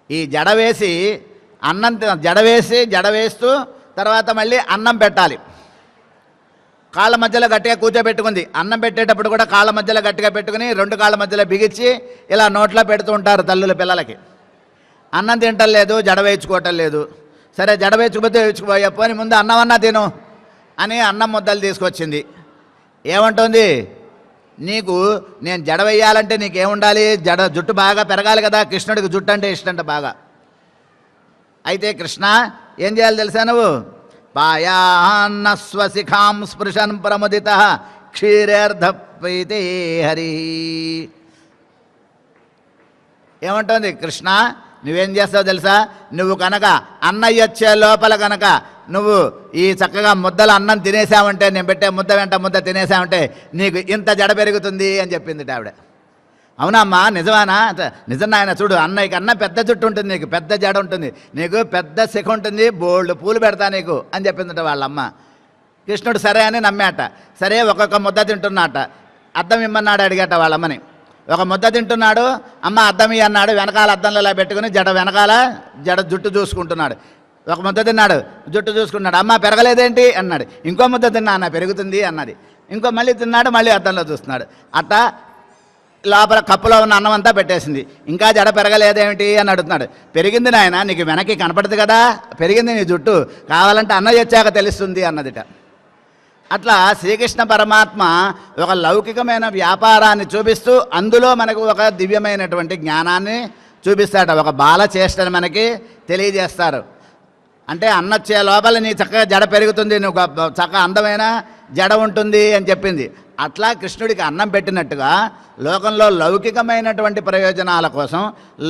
ఈ జడ వేస్తూ తర్వాత మళ్ళీ అన్నం పెట్టాలి. కాళ్ళ మధ్యలో గట్టిగా కూర్చోబెట్టుకుంది. అన్నం పెట్టేటప్పుడు కూడా కాళ్ళ మధ్యలో గట్టిగా పెట్టుకుని 2 కాళ్ళ మధ్యలో బిగించి ఇలా నోట్లో పెడుతూ ఉంటారు తల్లుల పిల్లలకి. అన్నం తింటం లేదు, జడ వేయించుకోవటం లేదు. సరే జడ వేయించుకుపోతే పోని ముందు అన్నమన్నా తిను అని అన్నం ముద్దలు తీసుకొచ్చింది. ఏమంటుంది? నీకు నేను జడ వేయాలంటే నీకేముండాలి? జుట్టు బాగా పెరగాలి కదా. కృష్ణుడికి జుట్టు అంటే ఇష్టంట బాగా. అయితే కృష్ణ ఏం చేయాలి తెలుసా నువ్వు? పాయాన్న స్వశిఖాం స్పృశన్ ప్రముదిత క్షీరార్ధపైతే హరి. ఏమంటుంది? కృష్ణ నువ్వేం చేస్తావు తెలుసా? నువ్వు కనుక అన్నయ్య వచ్చే లోపల కనుక నువ్వు ఈ చక్కగా ముద్దలు అన్నం తినేసావంటే, నేను పెట్టే ముద్ద వెంట ముద్ద తినేసావంటే నీకు ఇంత జడ పెరుగుతుంది అని చెప్పింది ఆవిడ. అవునమ్మా, నిజమానా? నిజం నాయన, చూడు అన్నయ్యకి అన్న పెద్ద జుట్టు ఉంటుంది, నీకు పెద్ద జడ ఉంటుంది, నీకు పెద్ద శిఖ ఉంటుంది, బోల్డ్ పూలు పెడతా నీకు అని చెప్పిందట వాళ్ళమ్మ. కృష్ణుడు సరే అని నమ్మాట. సరే ఒక్కొక్క ముద్ద తింటున్నాట. అద్దం ఇమ్మన్నాడు, అడిగాట వాళ్ళమ్మని. ఒక ముద్ద తింటున్నాడు, అమ్మ అద్దం ఇయ్యి అన్నాడు. వెనకాల అద్దంలో ఇలా పెట్టుకుని వెనకాల జుట్టు చూసుకుంటున్నాడు. ఒక ముద్ద తిన్నాడు, జుట్టు చూసుకున్నాడు. అమ్మ పెరగలేదేంటి అన్నాడు. ఇంకో ముద్ద తిన్నా అన్న, పెరుగుతుంది అన్నది. ఇంకో మళ్ళీ తిన్నాడు, మళ్ళీ అద్దంలో చూస్తున్నాడు. అట్టా లోపల కప్పులో ఉన్న అన్నం అంతా పెట్టేసింది. ఇంకా జడ పెరగలేదేమిటి అని అడుగుతున్నాడు. పెరిగింది నాయన, నీకు వెనక్కి కనపడదు కదా, పెరిగింది నీ జుట్టు, కావాలంటే అన్నయ్య వచ్చాక తెలుస్తుంది అన్నదిట. అట్లా శ్రీకృష్ణ పరమాత్మ ఒక లౌకికమైన వ్యాపారాన్ని చూపిస్తూ అందులో మనకు ఒక దివ్యమైనటువంటి జ్ఞానాన్ని చూపిస్తాడు. ఒక బాల చేష్టని మనకి తెలియజేస్తారు. అంటే అన్నొచ్చే లోపల నీ చక్కగా జడ పెరుగుతుంది, నువ్వు చక్కగా అందమైన జడ ఉంటుంది అని చెప్పింది. అట్లా కృష్ణుడికి అన్నం పెట్టినట్టుగా లోకంలో లౌకికమైనటువంటి ప్రయోజనాల కోసం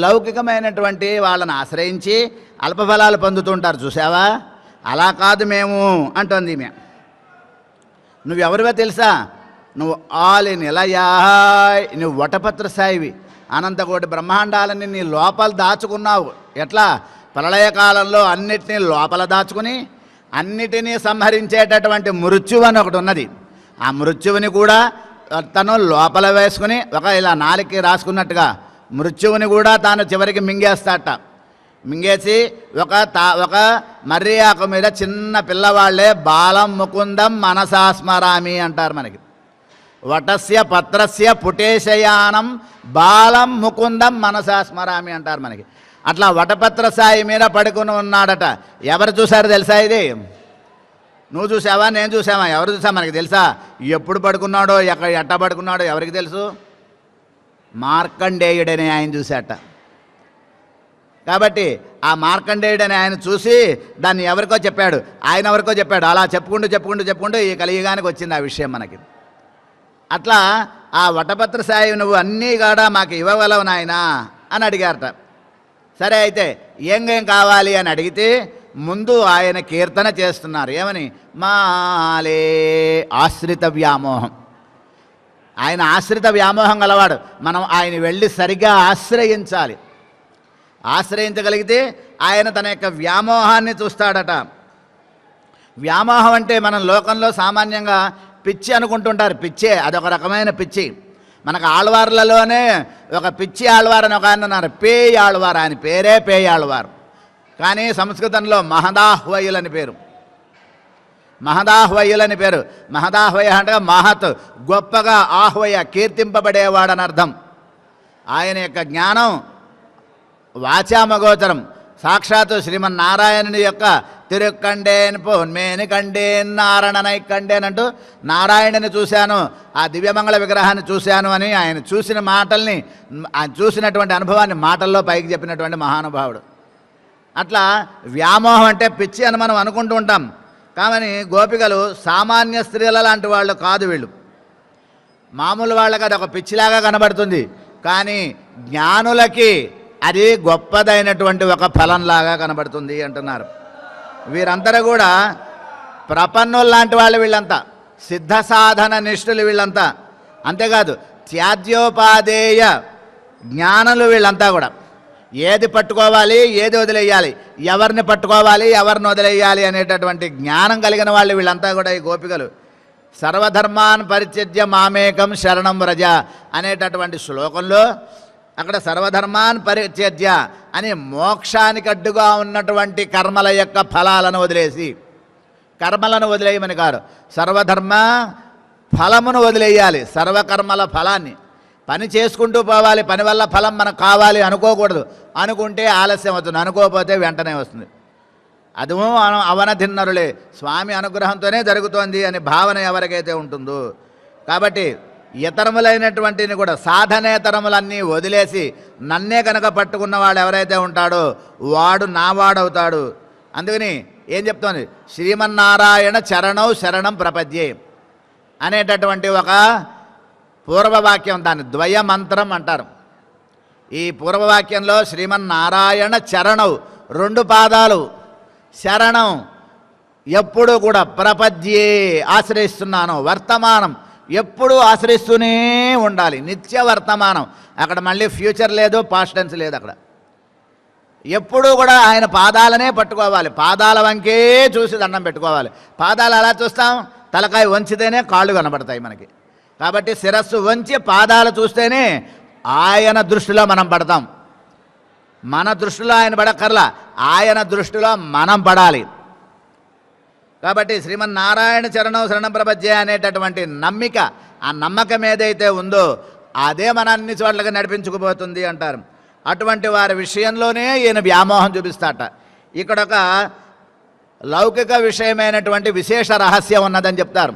లౌకికమైనటువంటి వాళ్ళని ఆశ్రయించి అల్పఫలాలు పొందుతుంటారు, చూసావా? అలా కాదు మేము అంటుంది ఈమె. నువ్వెవరివో తెలుసా? నువ్వు ఆలి నిలయాయ్, నువ్వు వటపత్ర సాయివి, అనంతకోటి బ్రహ్మాండాలని నీ లోపల దాచుకున్నావు. ఎట్లా? ప్రళయకాలంలో అన్నిటినీ లోపల దాచుకుని అన్నిటినీ సంహరించేటటువంటి మృత్యువు అని ఒకటి ఉన్నది. ఆ మృత్యువుని కూడా తను లోపల వేసుకుని ఇలా నాలుగుకి రాసుకున్నట్టుగా మృత్యువుని కూడా తాను చివరికి మింగేస్తాట. మింగేసి ఒక మర్రి ఆకు మీద చిన్న పిల్లవాళ్లే బాలం ముకుందం మనసాస్మరామి అంటారు మనకి. వటస్య పత్రస్య పుటేశయానం బాలం ముకుందం మనసాస్మరామి అంటారు మనకి. అట్లా వటపత్ర సాయి మీద పడుకుని ఉన్నాడట. ఎవరు చూశారు తెలుసా? ఇది నువ్వు చూసావా, నేను చూసావా, ఎవరు చూసా మనకి తెలుసా? ఎప్పుడు పడుకున్నాడో, ఎట్ట పడుకున్నాడో ఎవరికి తెలుసు? మార్కండేయుడని ఆయన చూశాట. కాబట్టి ఆ మార్కండేయుడని ఆయన చూసి దాన్ని ఎవరికో చెప్పాడు, ఆయన ఎవరికో చెప్పాడు. అలా చెప్పుకుంటూ ఈ కలియుగానికి వచ్చింది ఆ విషయం మనకి. అట్లా ఆ వటపత్ర సాయి నువ్వు అన్నీ కూడా మాకు ఇవ్వగలవు నాయనా అని అడిగారట. సరే అయితే ఏం కావాలి అని అడిగితే ముందు ఆయన కీర్తన చేస్తున్నారు. ఏమని? మాలే ఆశ్రిత వ్యామోహం. ఆయన ఆశ్రిత వ్యామోహం గలవాడు. మనం ఆయన వెళ్ళి సరిగ్గా ఆశ్రయించాలి. ఆశ్రయించగలిగితే ఆయన తన యొక్క వ్యామోహాన్ని చూస్తాడట. వ్యామోహం అంటే మనం లోకంలో సామాన్యంగా పిచ్చి అనుకుంటుంటారు. పిచ్చే, అదొక రకమైన పిచ్చి. మనకు ఆళ్వార్లలోనే ఒక పిచ్చి ఆళ్వార్ అని ఒక ఆయన ఉన్నారు, పేయ్ ఆళ్వార్. ఆయన పేరే పేయ్ ఆళ్వార్. కానీ సంస్కృతంలో మహదాహ్వయులని పేరు. మహదాహ్వయులని పేరు. మహదాహ్వయ అంటే మహత్, గొప్పగా, ఆహ్వయ కీర్తింపబడేవాడని అర్థం. ఆయన యొక్క జ్ఞానం వాచామగోచరం. సాక్షాత్తు శ్రీమన్నారాయణుని యొక్క తిరుక్కండేన్ పొన్మేని కండేన్ నారాయణనై కండేన్ అంటూ నారాయణుని చూశాను, ఆ దివ్యమంగళ విగ్రహాన్ని చూశాను అని ఆయన చూసిన మాటల్ని, ఆయన చూసినటువంటి అనుభవాన్ని మాటల్లో పైకి చెప్పినటువంటి మహానుభావుడు. అట్లా వ్యామోహం అంటే పిచ్చి అని మనం అనుకుంటూ ఉంటాం. కానీ గోపికలు సామాన్య స్త్రీల లాంటి వాళ్ళు కాదు. వీళ్ళు మామూలు వాళ్ళకి అది ఒక పిచ్చిలాగా కనబడుతుంది, కానీ జ్ఞానులకి అది గొప్పదైనటువంటి ఒక ఫలంలాగా కనబడుతుంది అంటున్నారు. వీరందరూ కూడా ప్రపన్నులు లాంటి వాళ్ళు, వీళ్ళంతా సిద్ధ సాధన నిష్ఠులు వీళ్ళంతా. అంతేకాదు త్యాజ్యోపాదేయ జ్ఞానులు వీళ్ళంతా కూడా. ఏది పట్టుకోవాలి, ఏది వదిలేయాలి, ఎవరిని పట్టుకోవాలి, ఎవరిని వదిలేయాలి అనేటటువంటి జ్ఞానం కలిగిన వాళ్ళు వీళ్ళంతా కూడా ఈ గోపికలు. సర్వధర్మాన్ పరిత్యజ్య మామేకం శరణం వ్రజ అనేటటువంటి శ్లోకంలో అక్కడ సర్వధర్మాన్ పరిత్యజ్య అని మోక్షానికి అడ్డుగా ఉన్నటువంటి కర్మల యొక్క ఫలాలను వదిలేసి, కర్మలను వదిలేయమని కాదు, సర్వధర్మ ఫలమును వదిలేయాలి. సర్వకర్మల ఫలాన్ని పని చేసుకుంటూ పోవాలి. పని వల్ల ఫలం మనకు కావాలి అనుకోకూడదు. అనుకుంటే ఆలస్యం అవుతుంది, అనుకోకపోతే వెంటనే వస్తుంది. అదుము అవనధిన్నరులే, స్వామి అనుగ్రహంతోనే జరుగుతోంది అని భావన ఎవరికైతే ఉంటుందో. కాబట్టి ఇతరములైనటువంటిని కూడా సాధనేతరములన్నీ వదిలేసి నన్నే కనుక పట్టుకున్నవాడు ఎవరైతే ఉంటాడో వాడు నావాడవుతాడు. అందుకని ఏం చెప్తోంది, శ్రీమన్నారాయణ చరణౌ శరణం ప్రపద్యే అనేటటువంటి ఒక పూర్వవాక్యం, దాన్ని ద్వయమంత్రం అంటారు. ఈ పూర్వవాక్యంలో శ్రీమన్నారాయణ చరణౌ, రెండు పాదాలు, శరణం ఎప్పుడూ కూడా, ప్రపద్యే ఆశ్రయిస్తున్నాను, వర్తమానం ఎప్పుడూ ఆశ్రయిస్తూనే ఉండాలి, నిత్య వర్తమానం. అక్కడ మళ్ళీ ఫ్యూచర్ లేదు, పాస్ట్ టెన్స్ లేదు. అక్కడ ఎప్పుడూ కూడా ఆయన పాదాలనే పట్టుకోవాలి, పాదాల వంకే చూసి దండం పెట్టుకోవాలి. పాదాలు అలా చూస్తాం, తలకాయ వంచితేనే కాళ్ళు కనబడతాయి మనకి. కాబట్టి శిరస్సు వంచి పాదాలు చూస్తేనే ఆయన దృష్టిలో మనం పడతాం. మన దృష్టిలో ఆయన పడక్కర్లా, ఆయన దృష్టిలో మనం పడాలి. కాబట్టి శ్రీమన్నారాయణ చరణం శరణం ప్రపద్యే అనేటటువంటి నమ్మిక, ఆ నమ్మకం ఏదైతే ఉందో అదే మన అన్ని చోట్లకి నడిపించుకుపోతుంది అంటారు. అటువంటి వారి విషయంలోనే ఈయన వ్యామోహం చూపిస్తాట. ఇక్కడ ఒక లౌకిక విషయమైనటువంటి విశేష రహస్యం ఉన్నదని చెప్తారు.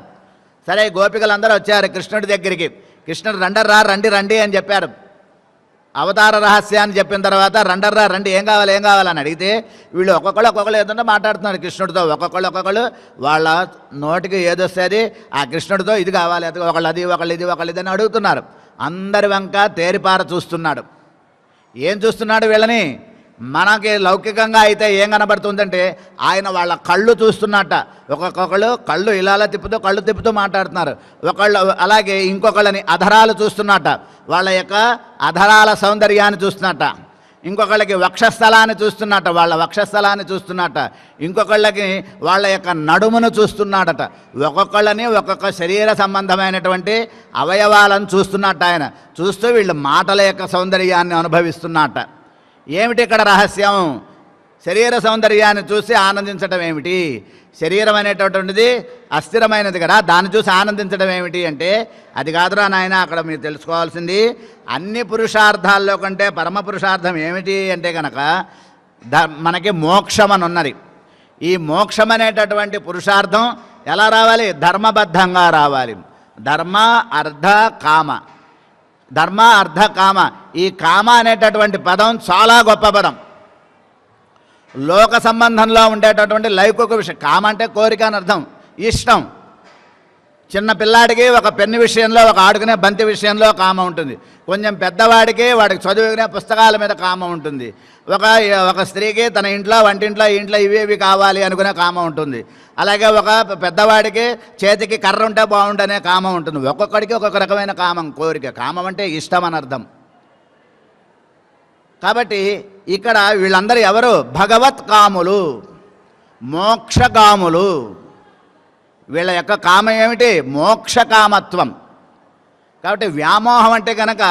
సరే, గోపికలందరూ వచ్చారు కృష్ణుడి దగ్గరికి. కృష్ణుడు రండర్రా రండి రండి అని చెప్పారు. అవతార రహస్యాన్ని చెప్పిన తర్వాత రండర్రా రండి, ఏం కావాలి ఏం కావాలని అడిగితే వీళ్ళు ఒక్కొక్కళ్ళు ఏదంటే మాట్లాడుతున్నారు కృష్ణుడితో. ఒక్కొక్కళ్ళు వాళ్ళ నోటికి ఏదొస్తుంది ఆ కృష్ణుడితో ఇది కావాలి, అది ఒకళ్ళు అది ఒకళ్ళు ఇది ఒకళ్ళు ఇది అని అడుగుతున్నారు. అందరి వంక తేరిపార చూస్తున్నాడు. ఏం చూస్తున్నాడు వీళ్ళని? మనకి లౌకికంగా అయితే ఏం కనబడుతుందంటే ఆయన వాళ్ళ కళ్ళు చూస్తున్నట్ట. ఒక్కొక్కళ్ళు కళ్ళు ఇలా కళ్ళు తిప్పుతూ మాట్లాడుతున్నారు. ఒకళ్ళు అలాగే ఇంకొకళ్ళని అధరాలు చూస్తున్నట్ట, వాళ్ళ యొక్క అధరాల సౌందర్యాన్ని చూస్తున్నట్ట. ఇంకొకళ్ళకి వక్షస్థలాన్ని చూస్తున్నట్ట, వాళ్ళ వక్షస్థలాన్ని చూస్తున్నట్ట. ఇంకొకళ్ళకి వాళ్ళ యొక్క నడుమును చూస్తున్నాడట. ఒక్కొక్కళ్ళని ఒక్కొక్క శరీర సంబంధమైనటువంటి అవయవాలను చూస్తున్నట్ట ఆయన. చూస్తూ వీళ్ళు మాటల యొక్క సౌందర్యాన్ని అనుభవిస్తున్నట్ట. ఏమిటి ఇక్కడ రహస్యం? శరీర సౌందర్యాన్ని చూసి ఆనందించడం ఏమిటి? శరీరం అనేటటువంటిది అస్థిరమైనది కదా, దాన్ని చూసి ఆనందించడం ఏమిటి అంటే అది కాదురా నాయన. అక్కడ మీరు తెలుసుకోవాల్సింది అన్ని పురుషార్థాల్లో కంటే పరమ పురుషార్థం ఏమిటి అంటే కనుక మనకి మోక్షం అని ఉన్నది. ఈ మోక్షం అనేటటువంటి పురుషార్థం ఎలా రావాలి? ధర్మబద్ధంగా రావాలి. ధర్మ అర్థ కామ, ధర్మ అర్థ కామ. ఈ కామ అనేటటువంటి పదం చాలా గొప్ప పదం. లోక సంబంధంలో ఉండేటటువంటి లౌకిక విషయం. కామ అంటే కోరిక అని అర్థం, ఇష్టం. చిన్న పిల్లాడికి ఒక పెన్ను విషయంలో, ఒక ఆడుకునే బంతి విషయంలో కామ ఉంటుంది. కొంచెం పెద్దవాడికి వాడికి చదువుకునే పుస్తకాల మీద కామ ఉంటుంది. ఒక స్త్రీకి తన ఇంట్లో వంటింట్లో ఇంట్లో ఇవి కావాలి అనుకునే కామ ఉంటుంది. అలాగే ఒక పెద్దవాడికి చేతికి కర్ర ఉంటే బాగుండనే కామ ఉంటుంది. ఒక్కొక్కడికి ఒక్కొక్క రకమైన కామం, కోరిక. కామం అంటే ఇష్టం అని అర్థం. కాబట్టి ఇక్కడ వీళ్ళందరూ ఎవరు? భగవత్ కాములు, మోక్షకాములు. వీళ్ళ యొక్క కామం ఏమిటి? మోక్షకామత్వం. కాబట్టి వ్యామోహం అంటే కనుక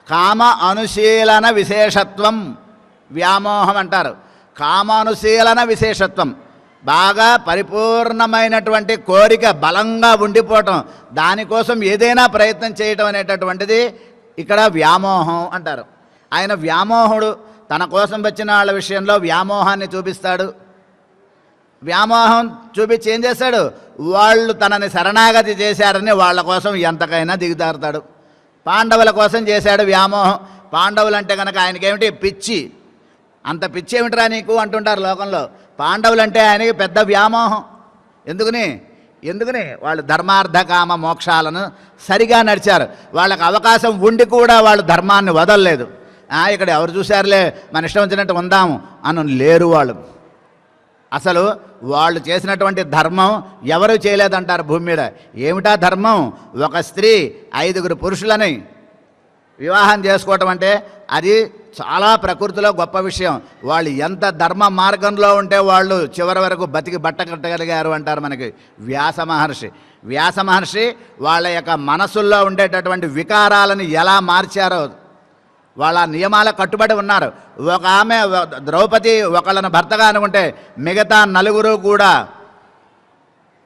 కామ అనుశీలన విశేషత్వం వ్యామోహం అంటారు. కామానుశీలన విశేషత్వం, బాగా పరిపూర్ణమైనటువంటి కోరిక బలంగా ఉండిపోవటం, దానికోసం ఏదైనా ప్రయత్నం చేయటం అనేటటువంటిది ఇక్కడ వ్యామోహం అంటారు. ఆయన వ్యామోహుడు. తన కోసం వచ్చిన వాళ్ళ విషయంలో వ్యామోహాన్ని చూపిస్తాడు. వ్యామోహం చూపించి ఏం చేస్తాడు? వాళ్ళు తనని శరణాగతి చేశారని వాళ్ళ కోసం ఎంతకైనా దిగుతారుతాడు. పాండవుల కోసం చేశాడు వ్యామోహం. పాండవులు అంటే కనుక ఆయనకేమిటి? పిచ్చి. అంత పిచ్చి ఏమిటిరా నీకు అంటుంటారు లోకంలో. పాండవులు అంటే ఆయనకి పెద్ద వ్యామోహం. ఎందుకని వాళ్ళు ధర్మార్థ కామ మోక్షాలను సరిగా నడిచారు. వాళ్ళకి అవకాశం ఉండి కూడా వాళ్ళు ధర్మాన్ని వదలలేదు. ఇక్కడ ఎవరు చూశారులే మన ఇష్టం వచ్చినట్టు ఉందాము అని లేరు వాళ్ళు. అసలు వాళ్ళు చేసినటువంటి ధర్మం ఎవరు చేయలేదంటారు భూమి మీద. ఏమిటా ధర్మం? ఒక స్త్రీ 5 పురుషులని వివాహం చేసుకోవటం అంటే అది చాలా ప్రకృతిలో గొప్ప విషయం. వాళ్ళు ఎంత ధర్మ మార్గంలో ఉంటే వాళ్ళు చివరి వరకు బతికి బట్ట కట్టగలిగారు అంటారు మనకి వ్యాస మహర్షి. వ్యాస మహర్షి వాళ్ళ యొక్క మనసుల్లో ఉండేటటువంటి వికారాలను ఎలా మార్చారో, వాళ్ళ నియమాల కట్టుబడి ఉన్నారు. ఒక ఆమె ద్రౌపది ఒకళ్ళని భర్తగా అనుకుంటే మిగతా 4 కూడా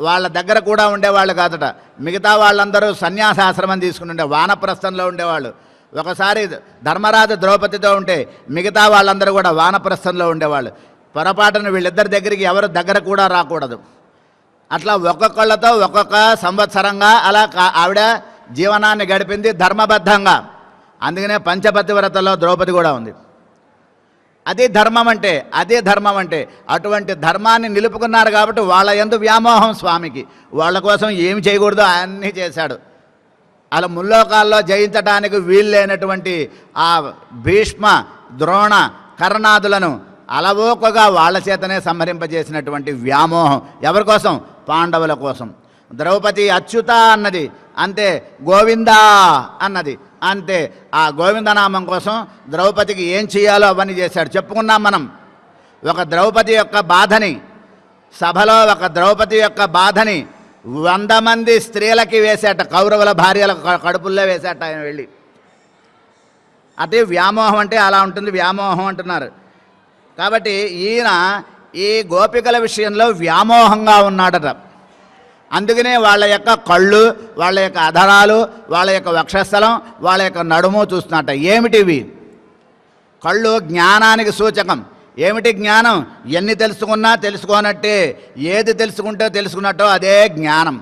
వాళ్ళ దగ్గర కూడా ఉండేవాళ్ళు కాదట. మిగతా వాళ్ళందరూ సన్యాసాశ్రమం తీసుకుని ఉండే వానప్రస్థంలో ఉండేవాళ్ళు. ఒకసారి ధర్మరాజు ద్రౌపదితో ఉంటే మిగతా వాళ్ళందరూ కూడా వానప్రస్థంలో ఉండేవాళ్ళు. పొరపాటున వీళ్ళిద్దరి దగ్గరికి ఎవరు దగ్గర కూడా రాకూడదు. అట్లా ఒక్కొక్కళ్ళతో ఒక్కొక్క సంవత్సరంగా అలా ఆవిడ జీవనాన్ని గడిపింది ధర్మబద్ధంగా. అందుకనే పంచపతివ్రతలో ద్రౌపది కూడా ఉంది. అదే ధర్మం అంటే అటువంటి ధర్మాన్ని నిలుపుకున్నారు కాబట్టి వాళ్ళ యందు వ్యామోహం స్వామికి. వాళ్ళ కోసం ఏమి చేయకూడదో అన్నీ చేశాడు. అలా ముల్లోకాల్లో జయించడానికి వీల్లేనటువంటి ఆ భీష్మ ద్రోణ కర్ణాదులను అలవోకగా వాళ్ళ చేతనే సంహరింపజేసినటువంటి వ్యామోహం ఎవరి కోసం? పాండవుల కోసం. ద్రౌపది అచ్యుత అన్నది అంతే, గోవిందా అన్నది అంతే. ఆ గోవిందనామం కోసం ద్రౌపదికి ఏం చేయాలో అవన్నీ చేశాడు. చెప్పుకున్నాం మనం. ఒక ద్రౌపది యొక్క బాధని, సభలో ఒక ద్రౌపది యొక్క బాధని 100 మంది స్త్రీలకి వేసేట, కౌరవుల భార్యల కడుపుల్లో వేసేట ఆయన వెళ్ళి. అదే వ్యామోహం అంటే అలా ఉంటుంది, వ్యామోహం అంటున్నారు. కాబట్టి ఈయన ఈ గోపికల విషయంలో వ్యామోహంగా ఉన్నాడట. అందుకనే వాళ్ళ యొక్క కళ్ళు, వాళ్ళ యొక్క అధరాలు, వాళ్ళ యొక్క వక్షస్థలం, వాళ్ళ యొక్క నడుము చూస్తున్నట్ట. ఏమిటివి? కళ్ళు జ్ఞానానికి సూచకం. ఏమిటి జ్ఞానం? ఎన్ని తెలుసుకున్నా తెలుసుకోనట్టే. ఏది తెలుసుకుంటే తెలుసుకున్నట్టో అదే జ్ఞానం.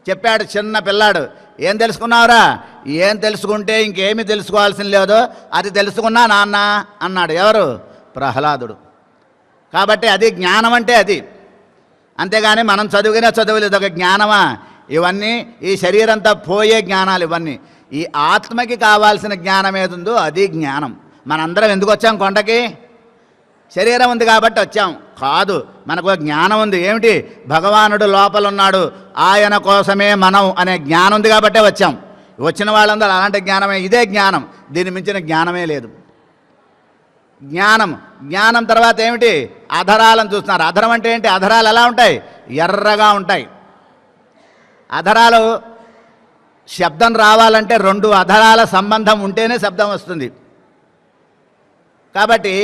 చెప్పాడు చిన్న పిల్లాడు, ఏం తెలుసుకున్నావురా? ఏం తెలుసుకుంటే ఇంకేమి తెలుసుకోవాల్సిన లేదో అది తెలుసుకున్నా నాన్న అన్నాడు. ఎవరు? ప్రహ్లాదుడు. కాబట్టి అది జ్ఞానం అంటే అది. అంతేగాని మనం చదువుకునే చదువులు ఇదొక జ్ఞానమా? ఇవన్నీ ఈ శరీరంతో పోయే జ్ఞానాలు ఇవన్నీ. ఈ ఆత్మకి కావాల్సిన జ్ఞానం ఏదుందో అది జ్ఞానం. మనందరం ఎందుకు వచ్చాం కొండకి? శరీరం ఉంది కాబట్టి వచ్చాం కాదు, మనకు జ్ఞానం ఉంది. ఏమిటి? భగవానుడు లోపల ఉన్నాడు, ఆయన కోసమే మనం అనే జ్ఞానం ఉంది కాబట్టే వచ్చాం. వచ్చిన వాళ్ళందరూ అలాంటి జ్ఞానమే. ఇదే జ్ఞానం, దీన్ని మించిన జ్ఞానమే లేదు. జ్ఞానం తర్వాత ఏమిటి? అధరాలను చూస్తున్నారు. అధరం అంటే ఏంటి? అధరాలు ఎలా ఉంటాయి? ఎర్రగా ఉంటాయి. అధరాలు శబ్దం రావాలంటే 2 అధరాల సంబంధం ఉంటేనే శబ్దం వస్తుంది. కాబట్టి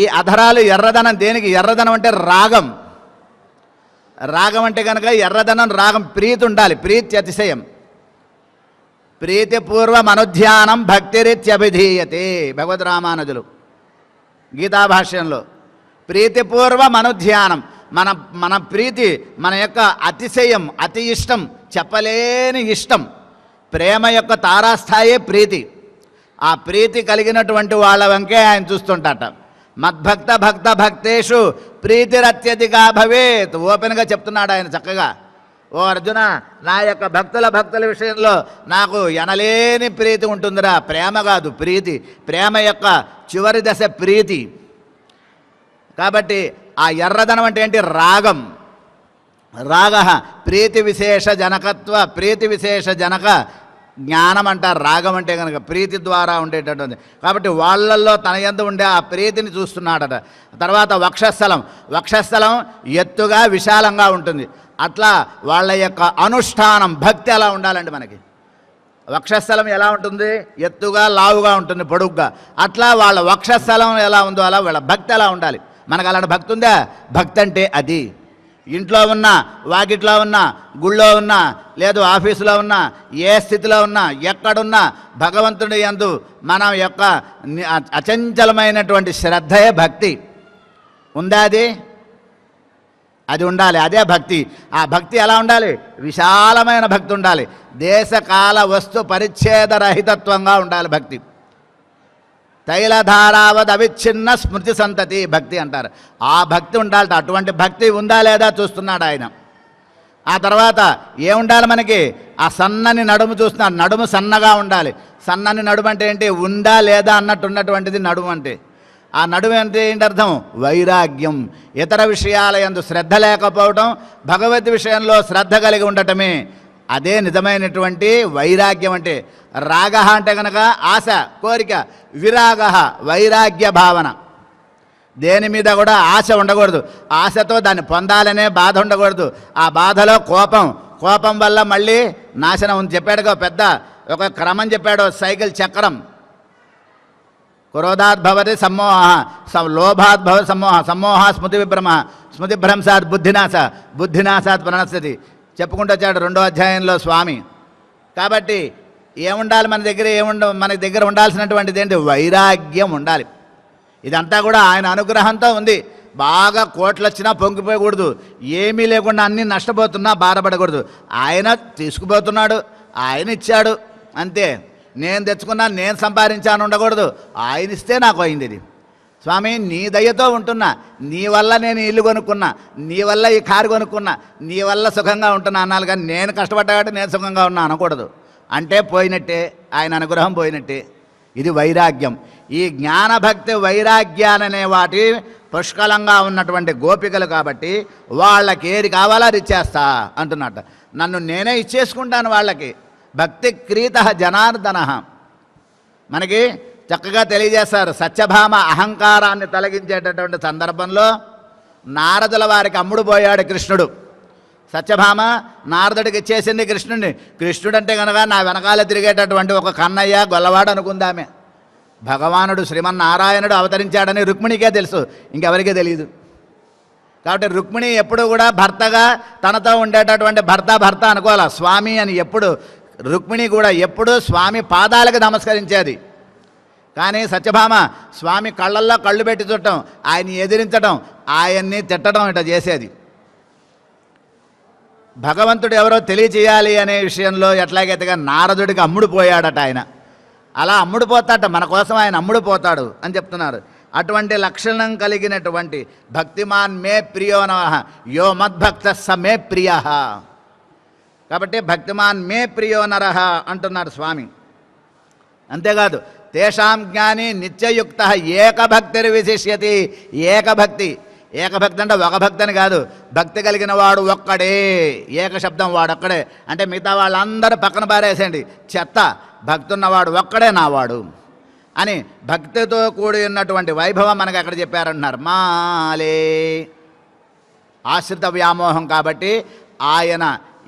ఈ అధరాలు ఎర్రదనం దేనికి? ఎర్రదనం అంటే రాగం. రాగం అంటే కనుక ఎర్రదనం రాగం. ప్రీతి ఉండాలి, ప్రీతి అతిశయం. ప్రీతిపూర్వం అనుధ్యానం భక్తిరిత్యభిధీయతే భగవద్ రామానుజులు గీతాభాష్యంలో. ప్రీతిపూర్వం అనుధ్యానం, మన ప్రీతి, మన యొక్క అతిశయం, అతి ఇష్టం, చెప్పలేని ఇష్టం. ప్రేమ యొక్క తారాస్థాయే ప్రీతి. ఆ ప్రీతి కలిగినటువంటి వాళ్ళ వంకే ఆయన చూస్తుంటాట. మద్భక్త భక్త భక్తేషు ప్రీతిరత్యధికా భవేత్. ఓపెన్గా చెప్తున్నాడు ఆయన చక్కగా. ఓ అర్జున, నా యొక్క భక్తుల విషయంలో నాకు ఎనలేని ప్రీతి ఉంటుందిరా. ప్రేమ కాదు, ప్రీతి. ప్రేమ యొక్క చివరి దశ ప్రీతి. కాబట్టి ఆ ఎర్రదనం అంటే ఏంటి? రాగం. రాగ ప్రీతి విశేష జనకత్వ, ప్రీతి విశేష జనక జ్ఞానం అంటారు. రాగం అంటే కనుక ప్రీతి ద్వారా ఉండేటటువంటి. కాబట్టి వాళ్ళల్లో తన యందు ఉండే ఆ ప్రీతిని చూస్తున్నాడట. తర్వాత వక్షస్థలం ఎత్తుగా విశాలంగా ఉంటుంది. అట్లా వాళ్ళ యొక్క అనుష్ఠానం, భక్తి అలా ఉండాలండి మనకి. వక్షస్థలం ఎలా ఉంటుంది? ఎత్తుగా లావుగా ఉంటుంది, పొడుగ్గా. అట్లా వాళ్ళ వక్షస్థలం ఎలా ఉందో అలా వాళ్ళ భక్తి అలా ఉండాలి. మనకు అలాంటి భక్తి ఉందా? భక్తి అంటే అది. ఇంట్లో ఉన్నా, వాకిట్లో ఉన్నా, గుళ్ళో ఉన్నా, లేదు ఆఫీసులో ఉన్నా, ఏ స్థితిలో ఉన్నా, ఎక్కడున్నా భగవంతుడి యందు మన యొక్క అచంచలమైనటువంటి శ్రద్ధయే భక్తి. ఉందా? అది ఉండాలి. అదే భక్తి. ఆ భక్తి ఎలా ఉండాలి? విశాలమైన భక్తి ఉండాలి. దేశకాల వస్తు పరిచ్ఛేదరహితత్వంగా ఉండాలి భక్తి. తైలధారావద్ అవిచ్ఛిన్న స్మృతి సంతతి భక్తి అంటారు. ఆ భక్తి ఉండాలి. అటువంటి భక్తి ఉందా లేదా చూస్తున్నాడు ఆయన. ఆ తర్వాత ఏముండాలి మనకి? ఆ సన్నని నడుము చూస్తున్నారు. నడుము సన్నగా ఉండాలి. సన్నని నడుము అంటే ఏంటి? ఉందా లేదా అన్నట్టు ఉన్నటువంటిది నడుము అంటే. ఆ నడుము అంటే ఏంటి అర్థం? వైరాగ్యం. ఇతర విషయాల యందు శ్రద్ధ లేకపోవటం, భగవద్ విషయంలో శ్రద్ధ కలిగి ఉండటమే అదే నిజమైనటువంటి వైరాగ్యం. అంటే రాగ అంటే కనుక ఆశ, కోరిక. విరాగ వైరాగ్య భావన. దేని మీద కూడా ఆశ ఉండకూడదు. ఆశతో దాన్ని పొందాలనే బాధ ఉండకూడదు. ఆ బాధలో కోపం, కోపం వల్ల మళ్ళీ నాశనం ఉంది. చెప్పాడుగా పెద్ద ఒక క్రమం చెప్పాడు, సైకిల్ చక్రం. క్రోధాద్భవతి సమ్మోహ, లోభాద్భవతి సమ్మోహ, సమ్మోహ స్మృతి విభ్రమ, స్మృతి భ్రంశాత్ బుద్ధినాశ, బుద్ధినాశాత్ ప్రణశ్యతి చెప్పుకుంటూ వచ్చాడు 2వ అధ్యాయంలో స్వామి. కాబట్టి ఏముండాలి మన దగ్గర? మన దగ్గర ఉండాల్సినటువంటిది ఏంటి? వైరాగ్యం ఉండాలి. ఇదంతా కూడా ఆయన అనుగ్రహంతో ఉంది. బాగా కోట్లు వచ్చినా పొంగిపోయకూడదు, ఏమీ లేకుండా అన్నీ నష్టపోతున్నా బాధపడకూడదు. ఆయన తీసుకుపోతున్నాడు, ఆయన ఇచ్చాడు అంతే. నేను తెచ్చుకున్నా, నేను సంపాదించాను ఉండకూడదు. ఆయన ఇస్తే నాకు అయింది ఇది. స్వామి నీ దయతో ఉంటున్నా, నీ వల్ల నేను ఇల్లు కొనుక్కున్నా, నీ వల్ల ఈ కారు కొనుక్కున్నా, నీ వల్ల సుఖంగా ఉంటున్నా అన్నాను. కానీ నేను కష్టపడ్డా కాబట్టి నేను సుఖంగా ఉన్నా అనకూడదు. అంటే పోయినట్టే, ఆయన అనుగ్రహం పోయినట్టే. ఇది వైరాగ్యం. ఈ జ్ఞానభక్తి వైరాగ్యాలనే వాటి పుష్కలంగా ఉన్నటువంటి గోపికలు కాబట్టి వాళ్ళకి ఏది కావాలో అది ఇచ్చేస్తా అంటున్నట్ట. నన్ను నేనే ఇచ్చేసుకుంటాను వాళ్ళకి. భక్తి క్రీత జనార్దన మనకి చక్కగా తెలియజేస్తారు. సత్యభామ అహంకారాన్ని తొలగించేటటువంటి సందర్భంలో నారదుల వారికి అమ్ముడు పోయాడు కృష్ణుడు. సత్యభామ నారదుడికి ఇచ్చేసింది కృష్ణుడిని. కృష్ణుడు అంటే కనుక నా వెనకాల తిరిగేటటువంటి ఒక కన్నయ్య గొల్లవాడు అనుకుందామే. భగవానుడు శ్రీమన్నారాయణుడు అవతరించాడని రుక్మిణికే తెలుసు, ఇంకెవరికీ తెలియదు. కాబట్టి రుక్మిణి ఎప్పుడు కూడా భర్తగా తనతో ఉండేటటువంటి భర్త అనుకోవాలి, స్వామి అని. ఎప్పుడు రుక్మిణి కూడా ఎప్పుడూ స్వామి పాదాలకు నమస్కరించేది. కానీ సత్యభామ స్వామి కళ్ళల్లో కళ్ళు పెట్టి చూడటం, ఆయన్ని ఎదిరించడం, ఆయన్ని తిట్టడం ఇట్లా చేసేది. భగవంతుడు ఎవరో తెలియచేయాలి అనే విషయంలో ఎట్లాగైతే నారదుడికి అమ్ముడు పోయాడట ఆయన. అలా అమ్ముడు పోతాట, మన కోసం ఆయన అమ్ముడు పోతాడు అని చెప్తున్నారు. అటువంటి లక్షణం కలిగినటువంటి భక్తిమాన్ మే ప్రియో నమః యో మద్భక్త స మే ప్రియ. కాబట్టి భక్తిమాన్ మే ప్రియో నరః అంటున్నారు స్వామి. అంతేకాదు తేషాం జ్ఞాని నిత్యయుక్త ఏకభక్తిర్ విశిష్యతి. ఏకభక్తి, ఏకభక్తి అంటే ఒక భక్తి అని కాదు, భక్తి కలిగిన వాడు ఒక్కడే. ఏక శబ్దం వాడు ఒక్కడే అంటే మిగతా వాళ్ళందరూ పక్కన పారేసేయండి, చెత్త. భక్తి ఉన్నవాడు ఒక్కడే నావాడు అని భక్తితో కూడి ఉన్నటువంటి వైభవం మనకు అక్కడ చెప్పారంటున్నారు. మాలే ఆశ్రిత వ్యామోహం. కాబట్టి ఆయన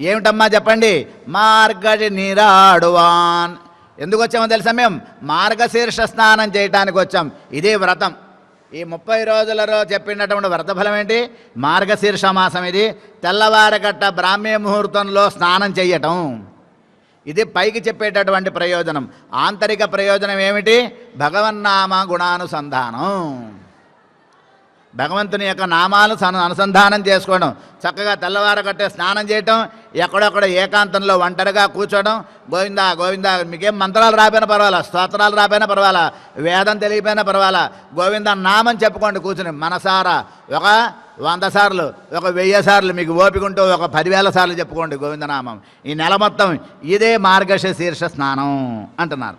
ఏమిటమ్మా చెప్పండి? మార్గశి నీరాడువాన్. ఎందుకు వచ్చామో తెలుసా? మేము మార్గశీర్ష స్నానం చేయటానికి వచ్చాం. ఇదే వ్రతం. ఈ 30 రోజులలో చెప్పినటువంటి వ్రతఫలం ఏంటి? మార్గశీర్ష మాసం. ఇది తెల్లవారగట్ట బ్రాహ్మీ ముహూర్తంలో స్నానం చెయ్యటం. ఇది పైకి చెప్పేటటువంటి ప్రయోజనం. ఆంతరిక ప్రయోజనం ఏమిటి? భగవన్నామ గుణానుసంధానం. భగవంతుని యొక్క నామాలు అనుసంధానం చేసుకోవడం. చక్కగా తెల్లవారగట్టే స్నానం చేయటం, ఎక్కడొక్కడ ఏకాంతంలో ఒంటరిగా కూర్చోవడం. గోవిందా గోవిందా. మీకేం మంత్రాలు రాపోయినా పర్వాలా, స్తోత్రాలు రాపోయినా పర్వాలా, వేదం తెలియపోయినా పర్వాలా, గోవిందా నామం చెప్పుకోండి కూర్చుని మనసారా. ఒక 100 సార్లు, ఒక 1000 సార్లు, మీకు ఓపిక ఉంటూ ఒక 10,000 సార్లు చెప్పుకోండి గోవిందనామం. ఈ నెల మొత్తం ఇదే మార్గశీర్ష స్నానం అంటున్నారు.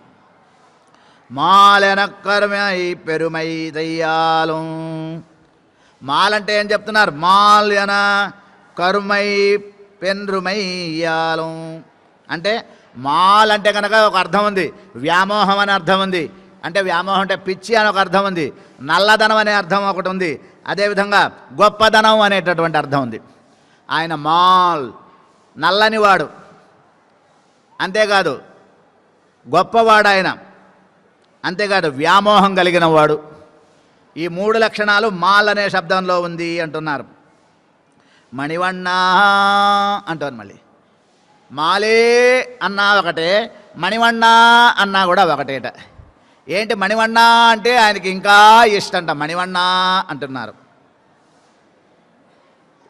మాలెనక్కరమై పెరుమై దయ్యాలు. మాలంటే ఏం చెప్తున్నారు? మాల్యన కరుమై పెన్రుమయ్యాలు అంటే మాల్ అంటే కనుక ఒక అర్థం ఉంది, వ్యామోహం అనే అర్థం ఉంది. అంటే వ్యామోహం అంటే పిచ్చి అని ఒక అర్థం ఉంది, నల్లధనం అనే అర్థం ఒకటి ఉంది, అదేవిధంగా గొప్పదనం అనేటటువంటి అర్థం ఉంది. ఆయన మాల్ నల్లనివాడు, అంతేకాదు గొప్పవాడు ఆయన, అంతేకాదు వ్యామోహం కలిగిన వాడు. ఈ 3 లక్షణాలు మాల్ అనే శబ్దంలో ఉంది అంటున్నారు. మణివన్నా అంటారు. మళ్ళీ మాలే అన్నా ఒకటే, మణివన్నా అన్నా కూడా ఒకటేట. ఏంటి మణివన్నా అంటే ఆయనకి ఇంకా ఇష్టంట, మణివన్నా అంటున్నారు.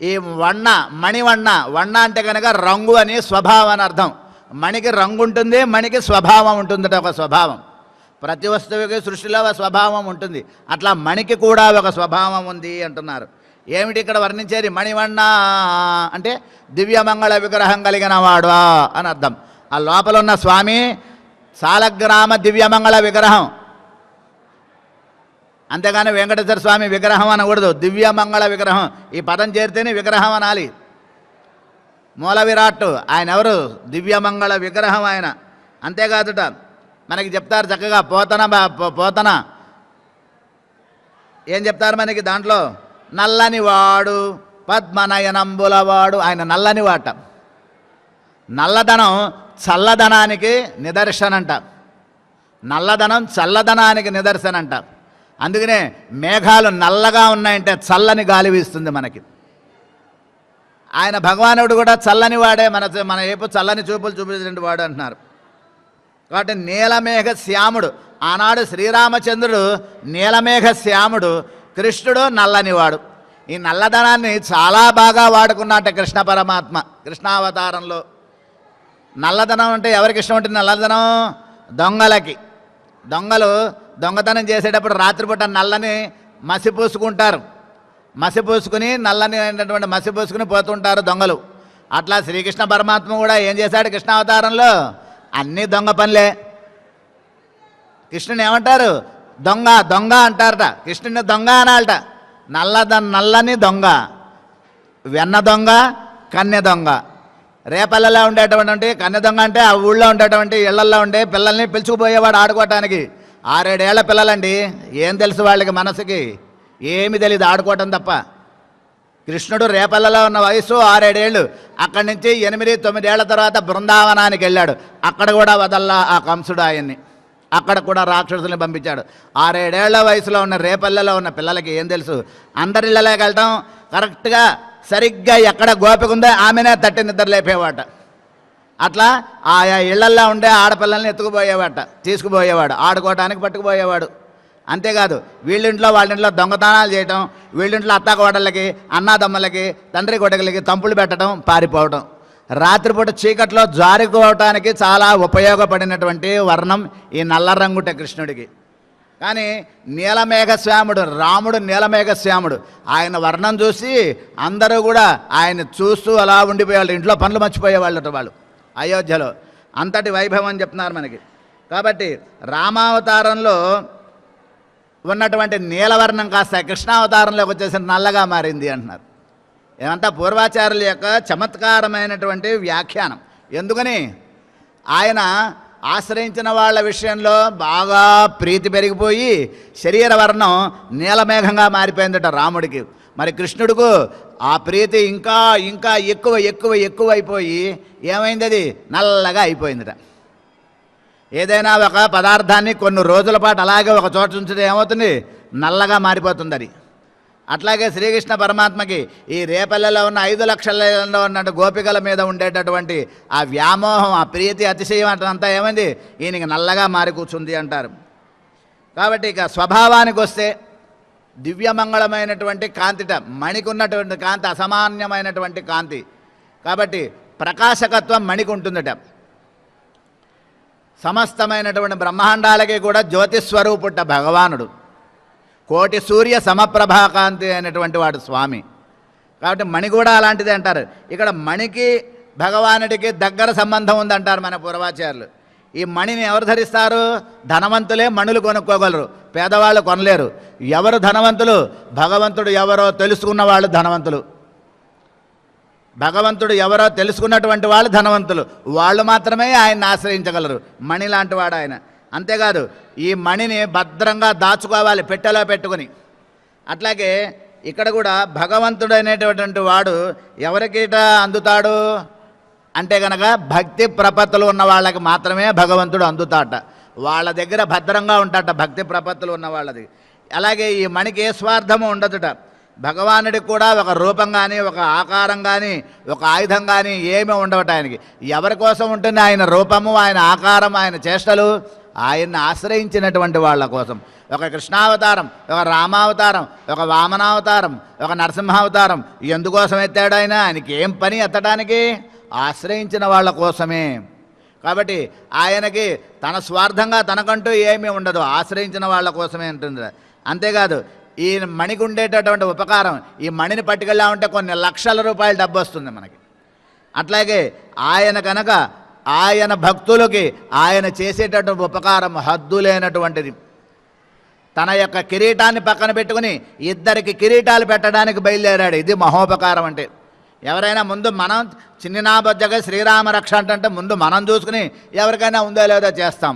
ఈ వన్న, మణివన్న, వన్న అంటే కనుక రంగు అని, స్వభావం అని అర్థం. మణికి రంగు ఉంటుంది, మణికి స్వభావం ఉంటుందట, ఒక స్వభావం. ప్రతి వస్తువుకి సృష్టిలో ఒక స్వభావం ఉంటుంది, అట్లా మణికి కూడా ఒక స్వభావం ఉంది అంటున్నారు. ఏమిటి ఇక్కడ వర్ణించేది? మణివన్న అంటే దివ్యమంగళ విగ్రహం కలిగిన వాడు అని అర్థం. ఆ లోపల ఉన్న స్వామి సాలగ్రామ దివ్యమంగళ విగ్రహం, అంతేగాని వెంకటేశ్వర స్వామి విగ్రహం అనకూడదు, దివ్యమంగళ విగ్రహం. ఈ పదం చేరితేనే విగ్రహం అనాలి. మూల విరాట్టు ఆయన ఎవరు? దివ్యమంగళ విగ్రహం ఆయన. అంతేకాదుట మనకి చెప్తారు చక్కగా పోతన ఏం చెప్తారు మనకి దాంట్లో? నల్లని వాడు పద్మనయనంబుల వాడు. ఆయన నల్లని వాట. నల్లదనం చల్లదనానికి నిదర్శనంట. నల్లదనం చల్లదనానికి నిదర్శనంట. అందుకనే మేఘాలు నల్లగా ఉన్నాయంటే చల్లని గాలి వీస్తుంది మనకి. ఆయన భగవానుడు కూడా చల్లని వాడే, మన ఏపు చల్లని చూపులు చూపించిన వాడు అంటున్నారు. కాబట్టి నీలమేఘ శ్యాముడు. ఆనాడు శ్రీరామచంద్రుడు నీలమేఘ శ్యాముడు, కృష్ణుడు నల్లనివాడు. ఈ నల్లదనాన్ని చాలా బాగా వాడుకున్నట్ట కృష్ణ పరమాత్మ కృష్ణావతారంలో. నల్లదనం అంటే ఎవరికి ఇష్టం ఉంటుంది? నల్లదనం దొంగలకి. దొంగలు దొంగతనం చేసేటప్పుడు రాత్రిపూట నల్లని మసి పూసుకుంటారు. మసి పూసుకుని నల్లని అయినటువంటి మసి పూసుకుని పోతుంటారు దొంగలు. అట్లా శ్రీకృష్ణ పరమాత్మ కూడా ఏం చేశాడు కృష్ణావతారంలో? అన్నీ దొంగ పనులే. కృష్ణుని ఏమంటారు? దొంగ దొంగ అంటారట. కృష్ణుని దొంగ అనాలట. నల్లని దొంగ, వెన్న దొంగ, కన్య దొంగ. రేపల్లెలో ఉండేటువంటి కన్య దొంగ అంటే ఆ ఊళ్ళో ఉండేటువంటి ఇళ్లల్లో ఉండే పిల్లల్ని పిలుచుకుపోయేవాడు ఆడుకోవటానికి. 6-7 ఏళ్ల పిల్లలండి. ఏం తెలుసు వాళ్ళకి? మనసుకి ఏమి తెలియదు, ఆడుకోవటం తప్ప. కృష్ణుడు రేపల్లలో ఉన్న వయసు 6-7 ఏళ్ళు. అక్కడి నుంచి 8-9 ఏళ్ల తర్వాత బృందావనానికి వెళ్ళాడు. అక్కడ కూడా వదల్లా ఆ కంసుడు ఆయన్ని. అక్కడ కూడా రాక్షసుల్ని పంపించాడు. 6-7 ఏళ్ల వయసులో ఉన్న రేపల్లెలో ఉన్న పిల్లలకి ఏం తెలుసు? అందరి ఇళ్ళలోకి వెళ్ళటం, కరెక్ట్గా సరిగ్గా ఎక్కడ గోపిక ఉందో ఆమెనే తట్టి నిద్ర లేపేవాట. అట్లా ఆయా ఇళ్లల్లో ఉండే ఆడపిల్లల్ని ఎత్తుకుపోయేవాట, తీసుకుపోయేవాడు, ఆడుకోవడానికి పట్టుకుపోయేవాడు. అంతేకాదు వీళ్ళింట్లో వాళ్ళింట్లో దొంగతనాలు చేయటం, వీళ్ళింట్లో అత్తాకోడళ్ళకి, అన్నాదమ్మలకి, తండ్రి కొడుకులకి తంపులు పెట్టడం, పారిపోవటం. రాత్రిపూట చీకట్లో జారుకోవటానికి చాలా ఉపయోగపడినటువంటి వర్ణం ఈ నల్ల రంగుట కృష్ణుడికి. కానీ నీలమేఘశ్యాముడు, రాముడు నీలమేఘశ్యాముడు. ఆయన వర్ణం చూసి అందరూ కూడా ఆయన చూస్తూ అలా ఉండిపోయేవాళ్ళు. ఇంట్లో పనులు మర్చిపోయేవాళ్ళట వాళ్ళు అయోధ్యలో. అంతటి వైభవం అని చెప్తున్నారు మనకి. కాబట్టి రామావతారంలో ఉన్నటువంటి నీలవర్ణం కాస్త కృష్ణావతారంలోకి వచ్చేసి నల్లగా మారింది అంటున్నారు. ఏమంతా పూర్వాచార్యుల యొక్క చమత్కారమైనటువంటి వ్యాఖ్యానం. ఎందుకని? ఆయన ఆశ్రయించిన వాళ్ళ విషయంలో బాగా ప్రీతి పెరిగిపోయి శరీర వర్ణం నీలమేఘంగా మారిపోయిందట రాముడికి. మరి కృష్ణుడికి ఆ ప్రీతి ఇంకా ఇంకా ఎక్కువ ఎక్కువ ఎక్కువ అయిపోయి ఏమైంది? అది నల్లగా అయిపోయిందట. ఏదైనా ఒక పదార్థాన్ని కొన్ని రోజుల పాటు అలాగే ఒక చోట ఉంచితే ఏమవుతుంది? నల్లగా మారిపోతుంది అది. అట్లాగే శ్రీకృష్ణ పరమాత్మకి ఈ రేపల్లెలో ఉన్న 5 లక్షలలో ఉన్న గోపికల మీద ఉండేటటువంటి ఆ వ్యామోహం, ఆ ప్రీతి, అతిశయం అంతా ఏమైంది? ఈయనకి నల్లగా మారి కూర్చుంది అంటారు. కాబట్టి ఇక స్వభావానికి వస్తే దివ్యమంగళమైనటువంటి కాంతిట, మణికి ఉన్నటువంటి కాంతి అసామాన్యమైనటువంటి కాంతి. కాబట్టి ప్రకాశకత్వం మణికి ఉంటుందట. సమస్తమైనటువంటి బ్రహ్మాండాలకి కూడా జ్యోతిస్వరూపుట భగవానుడు. కోటి సూర్య సమప్రభాకాంతి అయినటువంటి వాడు స్వామి. కాబట్టి మణి కూడా అలాంటిదే అంటారు. ఇక్కడ మణికి భగవానుడికి దగ్గర సంబంధం ఉందంటారు మన పూర్వాచార్యులు. ఈ మణిని ఎవరు ధరిస్తారు? ధనవంతులే మణులు కొనుక్కోగలరు, పేదవాళ్ళు కొనలేరు. ఎవరు ధనవంతులు? భగవంతుడు ఎవరో తెలుసుకున్న వాళ్ళు ధనవంతులు. భగవంతుడు ఎవరో తెలుసుకున్నటువంటి వాళ్ళు ధనవంతులు. వాళ్ళు మాత్రమే ఆయన్ని ఆశ్రయించగలరు. మణి లాంటి వాడు ఆయన. అంతేకాదు ఈ మణిని భద్రంగా దాచుకోవాలి పెట్టెలో పెట్టుకుని. అట్లాగే ఇక్కడ కూడా భగవంతుడు అనేటటువంటి వాడు ఎవరికిట అందుతాడు అంటే కనుక భక్తి ప్రపత్తులు ఉన్న వాళ్ళకి మాత్రమే భగవంతుడు అందుతాట. వాళ్ళ దగ్గర భద్రంగా ఉంటాట భక్తి ప్రపత్తులు ఉన్న వాళ్ళది. అలాగే ఈ మణికి ఏ స్వార్థము ఉండదుట. భగవానుడికి కూడా ఒక రూపం కానీ, ఒక ఆకారం కానీ, ఒక ఆయుధం కానీ ఏమీ ఉండవట ఆయనకి. ఎవరి కోసం ఉంటుంది ఆయన రూపము, ఆయన ఆకారం, ఆయన చేష్టలు? ఆయన్ని ఆశ్రయించినటువంటి వాళ్ళ కోసం. ఒక కృష్ణావతారం, ఒక రామావతారం, ఒక వామనావతారం, ఒక నరసింహావతారం ఎందుకోసం ఎత్తాడు ఆయన? ఆయనకి ఏం పని ఎత్తడానికి? ఆశ్రయించిన వాళ్ళ కోసమే. కాబట్టి ఆయనకి తన స్వార్థంగా తనకంటూ ఏమీ ఉండదు, ఆశ్రయించిన వాళ్ళ కోసమే ఉంటుంది. అంతేకాదు ఈ మణికి ఉండేటటువంటి ఉపకారం, ఈ మణిని పట్టుకెళ్ళా ఉంటే కొన్ని లక్షల రూపాయల డబ్బు వస్తుంది మనకి. అట్లాగే ఆయన కనుక ఆయన భక్తులకి ఆయన చేసేటటువంటి ఉపకారం హద్దులేనటువంటిది. తన యొక్క కిరీటాన్ని పక్కన పెట్టుకుని ఇద్దరికి కిరీటాలు పెట్టడానికి బయలుదేరాడు. ఇది మహోపకారం అంటే. ఎవరైనా ముందు మనం చిన్ననాబొజ్జగా శ్రీరామ రక్ష అంటే ముందు మనం చూసుకుని ఎవరికైనా ఉందో లేదో చేస్తాం.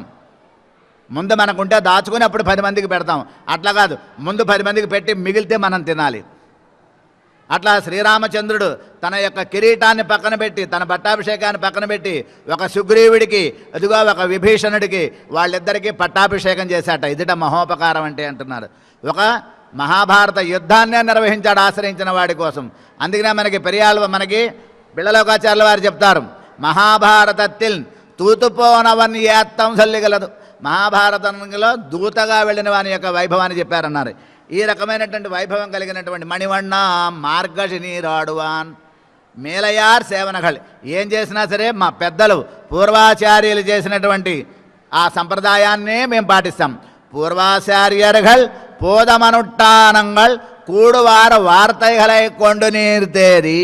ముందు మనకుంటే దాచుకుని అప్పుడు 10 మందికి పెడతాం. అట్లా కాదు, ముందు 10 మందికి పెట్టి మిగిలితే మనం తినాలి. అట్లా శ్రీరామచంద్రుడు తన యొక్క కిరీటాన్ని పక్కన పెట్టి, తన పట్టాభిషేకాన్ని పక్కన పెట్టి, ఒక సుగ్రీవుడికి, అదిగో ఒక విభీషణుడికి, వాళ్ళిద్దరికీ పట్టాభిషేకం చేశాట. ఇదిట మహోపకారం అంటే అంటున్నారు. ఒక మహాభారత యుద్ధాన్నే నిర్వహించాడు ఆశ్రయించిన వాడి కోసం. అందుకనే మనకి బిళ్ళలోకాచార్యుల వారు చెప్తారు, మహాభారతத்தில் తూతుపోనవన్ ఏత్తం సల్లిగలదు. మహాభారతంలో దూతగా వెళ్ళిన వాని యొక్క వైభవాన్ని చెప్పారన్నారు. ఈ రకమైనటువంటి వైభవం కలిగినటువంటి మణివಣ್ణ మార్గశిని రాడువాన్ మేలయార్ సేవనగల్. ఏం చేసినా సరే మా పెద్దలు పూర్వాచార్యులు చేసినటువంటి ఆ సంప్రదాయాన్నే మేము పాటిస్తాం. పూర్వాచార్యர்கள் పోదమనుట్టానంగల్ కూడువార వార్తైగలై కొండు నీర్తేరి.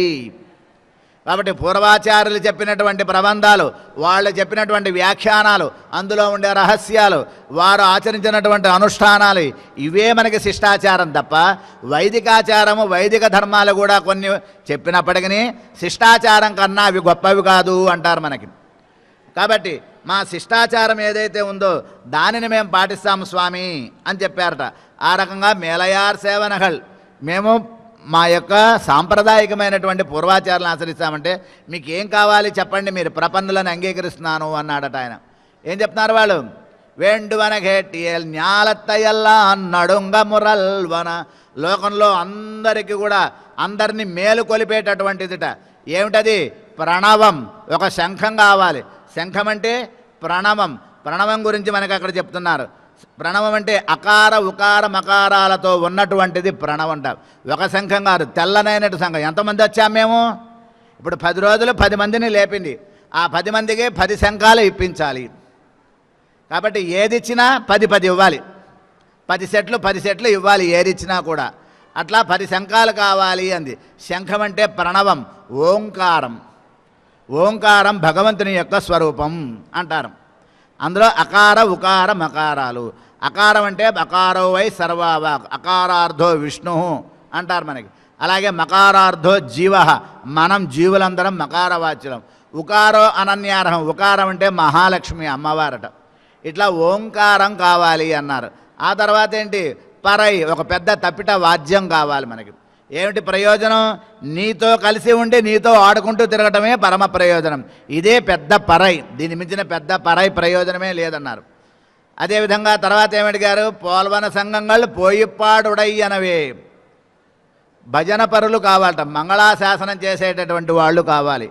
కాబట్టి పూర్వాచార్యులు చెప్పినటువంటి ప్రబంధాలు, వాళ్ళు చెప్పినటువంటి వ్యాఖ్యానాలు, అందులో ఉండే రహస్యాలు, వారు ఆచరించినటువంటి అనుష్ఠానాలు, ఇవే మనకి శిష్టాచారం తప్ప వైదికాచారము, వైదిక ధర్మాలు కూడా కొన్ని చెప్పినప్పటికీ శిష్టాచారం కన్నా అవి గొప్పవి కాదు అంటారు మనకి. కాబట్టి మా శిష్టాచారం ఏదైతే ఉందో దానిని మేము పాటిస్తాము స్వామి అని చెప్పారట. ఆ రకంగా మేలయార్ సేవనగల్, మేము మా యొక్క సాంప్రదాయకమైనటువంటి పూర్వాచారాలను ఆచరిస్తామంటే మీకు ఏం కావాలి చెప్పండి, మీరు ప్రపన్నులను అంగీకరిస్తున్నాను అన్నాడట ఆయన. ఏం చెప్తున్నారు వాళ్ళు? వేండువన ఘేటియల్ న్యాలత్తయల్లా నడుంగ మురల్వన. లోకంలో అందరికీ కూడా అందరినీ మేలు కొలిపేటటువంటిదిట. ఏమిటది? ప్రణవం. ఒక శంఖం కావాలి. శంఖం అంటే ప్రణవం. ప్రణవం గురించి మనకి అక్కడ చెప్తున్నారు. ప్రణవం అంటే అకార ఉకార మకారాలతో ఉన్నటువంటిది ప్రణవం అంటారు. ఒక శంఖం కాదు, తెల్లనైనటు శంఖం. ఎంతమంది వచ్చాం మేము? ఇప్పుడు 10 రోజులు 10 మందిని లేపింది. ఆ 10 మందికి 10 శంఖాలు ఇప్పించాలి. కాబట్టి ఏది ఇచ్చినా 10 ఇవ్వాలి. 10 సెట్లు ఇవ్వాలి ఏది ఇచ్చినా కూడా. అట్లా 10 శంఖాలు కావాలి అంది. శంఖం అంటే ప్రణవం, ఓంకారం. ఓంకారం భగవంతుని యొక్క స్వరూపం అంటారు. అందులో అకార ఉకార మకారాలు. అకారం అంటే అకారో వై సర్వావాక్, అకారార్థో విష్ణు అంటారు మనకి. అలాగే మకారార్థో జీవ, మనం జీవులందరం మకారవాచ్యులం. ఉకారో అనన్యార్హం, ఉకారం అంటే మహాలక్ష్మి అమ్మవారట. ఇట్లా ఓంకారం కావాలి అన్నారు. ఆ తర్వాత ఏంటి? పరై, ఒక పెద్ద తప్పిట వాద్యం కావాలి మనకి. ఏమిటి ప్రయోజనం? నీతో కలిసి ఉండి నీతో ఆడుకుంటూ తిరగటమే పరమ ప్రయోజనం. ఇదే పెద్ద పరై. దీని మించిన పెద్ద పరై ప్రయోజనమే లేదన్నారు. అదేవిధంగా తర్వాత ఏమడిగారు? పోల్వన సంఘంగా పోయిప్పాడుడయ్యనవే. భజన పరులు కావాలట, మంగళాశాసనం చేసేటటువంటి వాళ్ళు కావాలి.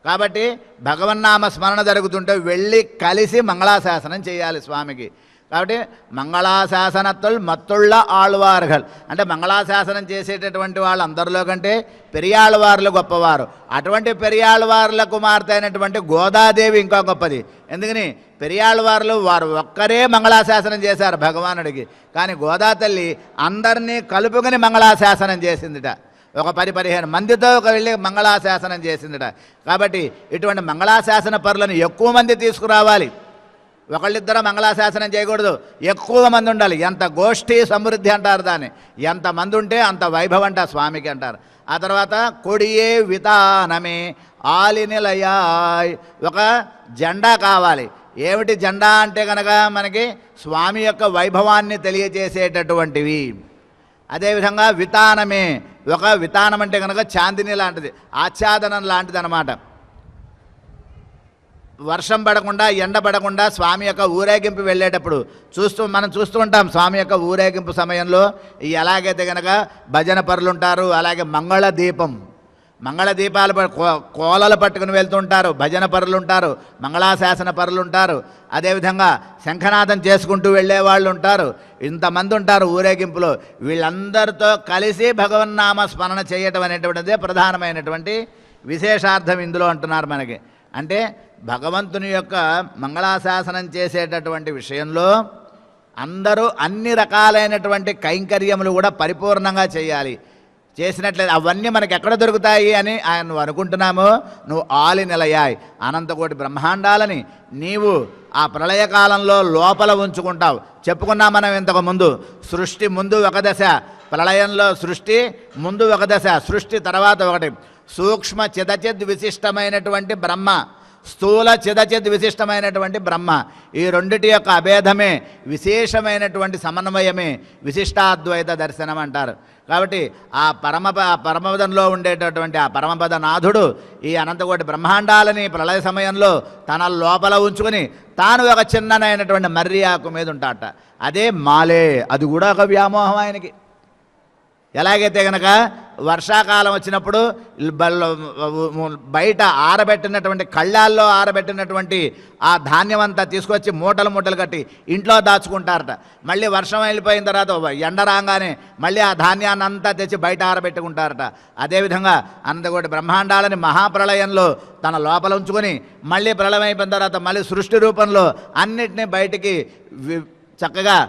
కాబట్టి భగవన్నామ స్మరణ జరుగుతుంటే వెళ్ళి కలిసి మంగళాశాసనం చేయాలి స్వామికి. కాబట్టి మంగళాశాసనత్తుల్ మత్తుళ్ళ ఆళ్వార్గల్ అంటే మంగళాశాసనం చేసేటటువంటి వాళ్ళు అందరిలో కంటే పెరియాళ్ళవార్లు గొప్పవారు. అటువంటి పెరియాళ్ళవార్ల కుమార్తె అయినటువంటి గోదాదేవి ఇంకా గొప్పది. ఎందుకని? పెరియాళ్ళవార్లు వారు ఒక్కరే మంగళాశాసనం చేశారు భగవానుడికి. కానీ గోదా తల్లి అందరినీ కలుపుకొని మంగళాశాసనం చేసిందిట. ఒక 10-15 మందితో వెళ్ళి మంగళాశాసనం చేసిందిట. కాబట్టి ఇటువంటి మంగళాశాసన పరులను ఎక్కువ మంది తీసుకురావాలి. ఒకళ్ళిద్దరూ మంగళాశాసనం చేయకూడదు, ఎక్కువ మంది ఉండాలి. ఎంత గోష్ఠీ సమృద్ధి అంటారు దాన్ని. ఎంతమంది ఉంటే అంత వైభవం అంట స్వామికి అంటారు. ఆ తర్వాత కొడియే వితానమే ఆలినిలయాయ్, ఒక జెండా కావాలి. ఏమిటి జెండా అంటే కనుక మనకి స్వామి యొక్క వైభవాన్ని తెలియజేసేటటువంటివి. అదేవిధంగా వితానమే, ఒక వితానం అంటే కనుక చాందిని లాంటిది, ఆచ్ఛాదనం లాంటిది అన్నమాట. వర్షం పడకుండా ఎండ పడకుండా స్వామి యొక్క ఊరేగింపు వెళ్ళేటప్పుడు మనం చూస్తూ ఉంటాం. స్వామి యొక్క ఊరేగింపు సమయంలో ఎలాగైతే కనుక భజన పరులు ఉంటారు, అలాగే మంగళ దీపాలు కోలలు పట్టుకుని వెళ్తుంటారు, భజన పరులు ఉంటారు, మంగళాశాసన పరులు ఉంటారు. అదేవిధంగా శంఖనాదం చేసుకుంటూ వెళ్ళేవాళ్ళు ఉంటారు. ఇంతమంది ఉంటారు ఊరేగింపులో. వీళ్ళందరితో కలిసి భగవన్నామ స్మరణ చేయటం అనేటువంటిదే ప్రధానమైనటువంటి విశేషార్థం ఇందులో అంటున్నారు మనకి. అంటే భగవంతుని యొక్క మంగళాశాసనం చేసేటటువంటి విషయంలో అందరూ అన్ని రకాలైనటువంటి కైంకర్యములు కూడా పరిపూర్ణంగా చేయాలి. చేసినట్లయితే అవన్నీ మనకి ఎక్కడ దొరుకుతాయి అని ఆయన నువ్వు అనుకుంటున్నామో, నువ్వు ఆలి నిలయాయి అనంతకోటి బ్రహ్మాండాలని నీవు ఆ ప్రళయకాలంలో లోపల ఉంచుకుంటావు. చెప్పుకున్నాం మనం ఇంతకు ముందు. సృష్టి ముందు ఒక దశ, ప్రళయంలో సృష్టి ముందు ఒక దశ, సృష్టి తర్వాత ఒకటి. సూక్ష్మ చిదచిద్ విశిష్టమైనటువంటి బ్రహ్మ, స్థూల చిదచిద్ విశిష్టమైనటువంటి బ్రహ్మ, ఈ రెండిటి యొక్క అభేదమే విశేషమైనటువంటి సమన్వయమే విశిష్టాద్వైత దర్శనం అంటారు. కాబట్టి ఆ పరమపదంలో ఉండేటటువంటి ఆ పరమపద నాథుడు ఈ అనంతకోటి బ్రహ్మాండాలని ప్రళయ సమయంలో తన లోపల ఉంచుకొని తాను ఒక చిన్ననైనటువంటి మర్రి ఆకు మీద ఉంటాట. అదే మాలే, అది కూడా ఒక వ్యామోహం ఆయనకి. ఎలాగైతే కనుక వర్షాకాలం వచ్చినప్పుడు బయట ఆరబెట్టినటువంటి కళ్ళాల్లో ఆరబెట్టినటువంటి ఆ ధాన్యం అంతా తీసుకొచ్చి మూటలు మూటలు కట్టి ఇంట్లో దాచుకుంటారట. మళ్ళీ వర్షం వెళ్ళిపోయిన తర్వాత ఎండ రాగానే మళ్ళీ ఆ ధాన్యాన్ని అంతా తెచ్చి బయట ఆరబెట్టుకుంటారట. అదేవిధంగా అనంతకోటి బ్రహ్మాండాలని మహాప్రళయంలో తన లోపల ఉంచుకొని మళ్ళీ ప్రళయం అయిపోయిన తర్వాత మళ్ళీ సృష్టి రూపంలో అన్నిటినీ బయటికి చక్కగా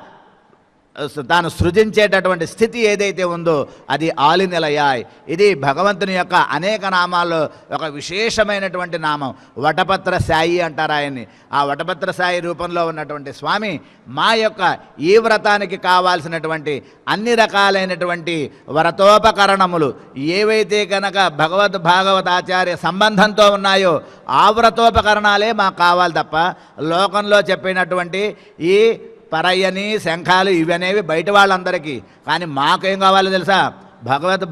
తాను సృజించేటటువంటి స్థితి ఏదైతే ఉందో అది ఆలినిలయాయ్. ఇది భగవంతుని యొక్క అనేక నామాల్లో ఒక విశేషమైనటువంటి నామం. వటపత్ర సాయి అంటారు ఆయన్ని. ఆ వటపత్ర సాయి రూపంలో ఉన్నటువంటి స్వామి మా యొక్క ఈ వ్రతానికి కావాల్సినటువంటి అన్ని రకాలైనటువంటి వ్రతోపకరణములు ఏవైతే కనుక భాగవతాచార్య సంబంధంతో ఉన్నాయో ఆ వ్రతోపకరణాలే మాకు కావాలి తప్ప లోకంలో చెప్పినటువంటి ఈ పరయ్యని శంఖాలు ఇవనేవి బయట వాళ్ళందరికీ. కానీ మాకేం కావాలో తెలుసా?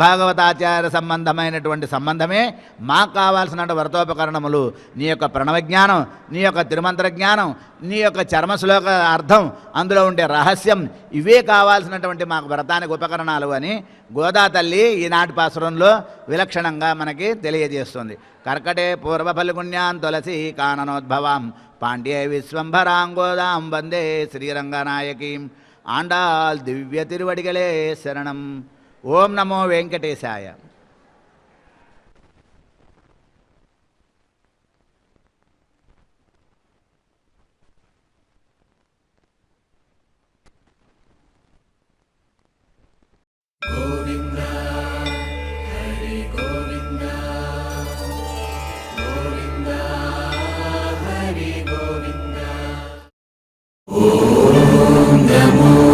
భాగవతాచార్య సంబంధమైనటువంటి సంబంధమే మాకు కావాల్సిన వ్రతోపకరణములు. నీ యొక్క ప్రణవజ్ఞానం, నీ యొక్క తిరుమంత్ర జ్ఞానం, నీ యొక్క చర్మశ్లోక అర్థం, అందులో ఉండే రహస్యం, ఇవే కావాల్సినటువంటి మాకు వ్రతానికి ఉపకరణాలు అని గోదా తల్లి ఈనాటి పాసురంలో విలక్షణంగా మనకి తెలియజేస్తుంది. కర్కటే పూర్వ ఫల్గుణ్యాం తులసి కాననోద్భవాం పాండ్యే విశ్వంభరాంగోదాం వందే శ్రీరంగనాయకీం ఆండాల్ దివ్య తిరువడిగలే శరణం. ఓం నమో వెంకటేశాయ. ఓం నమో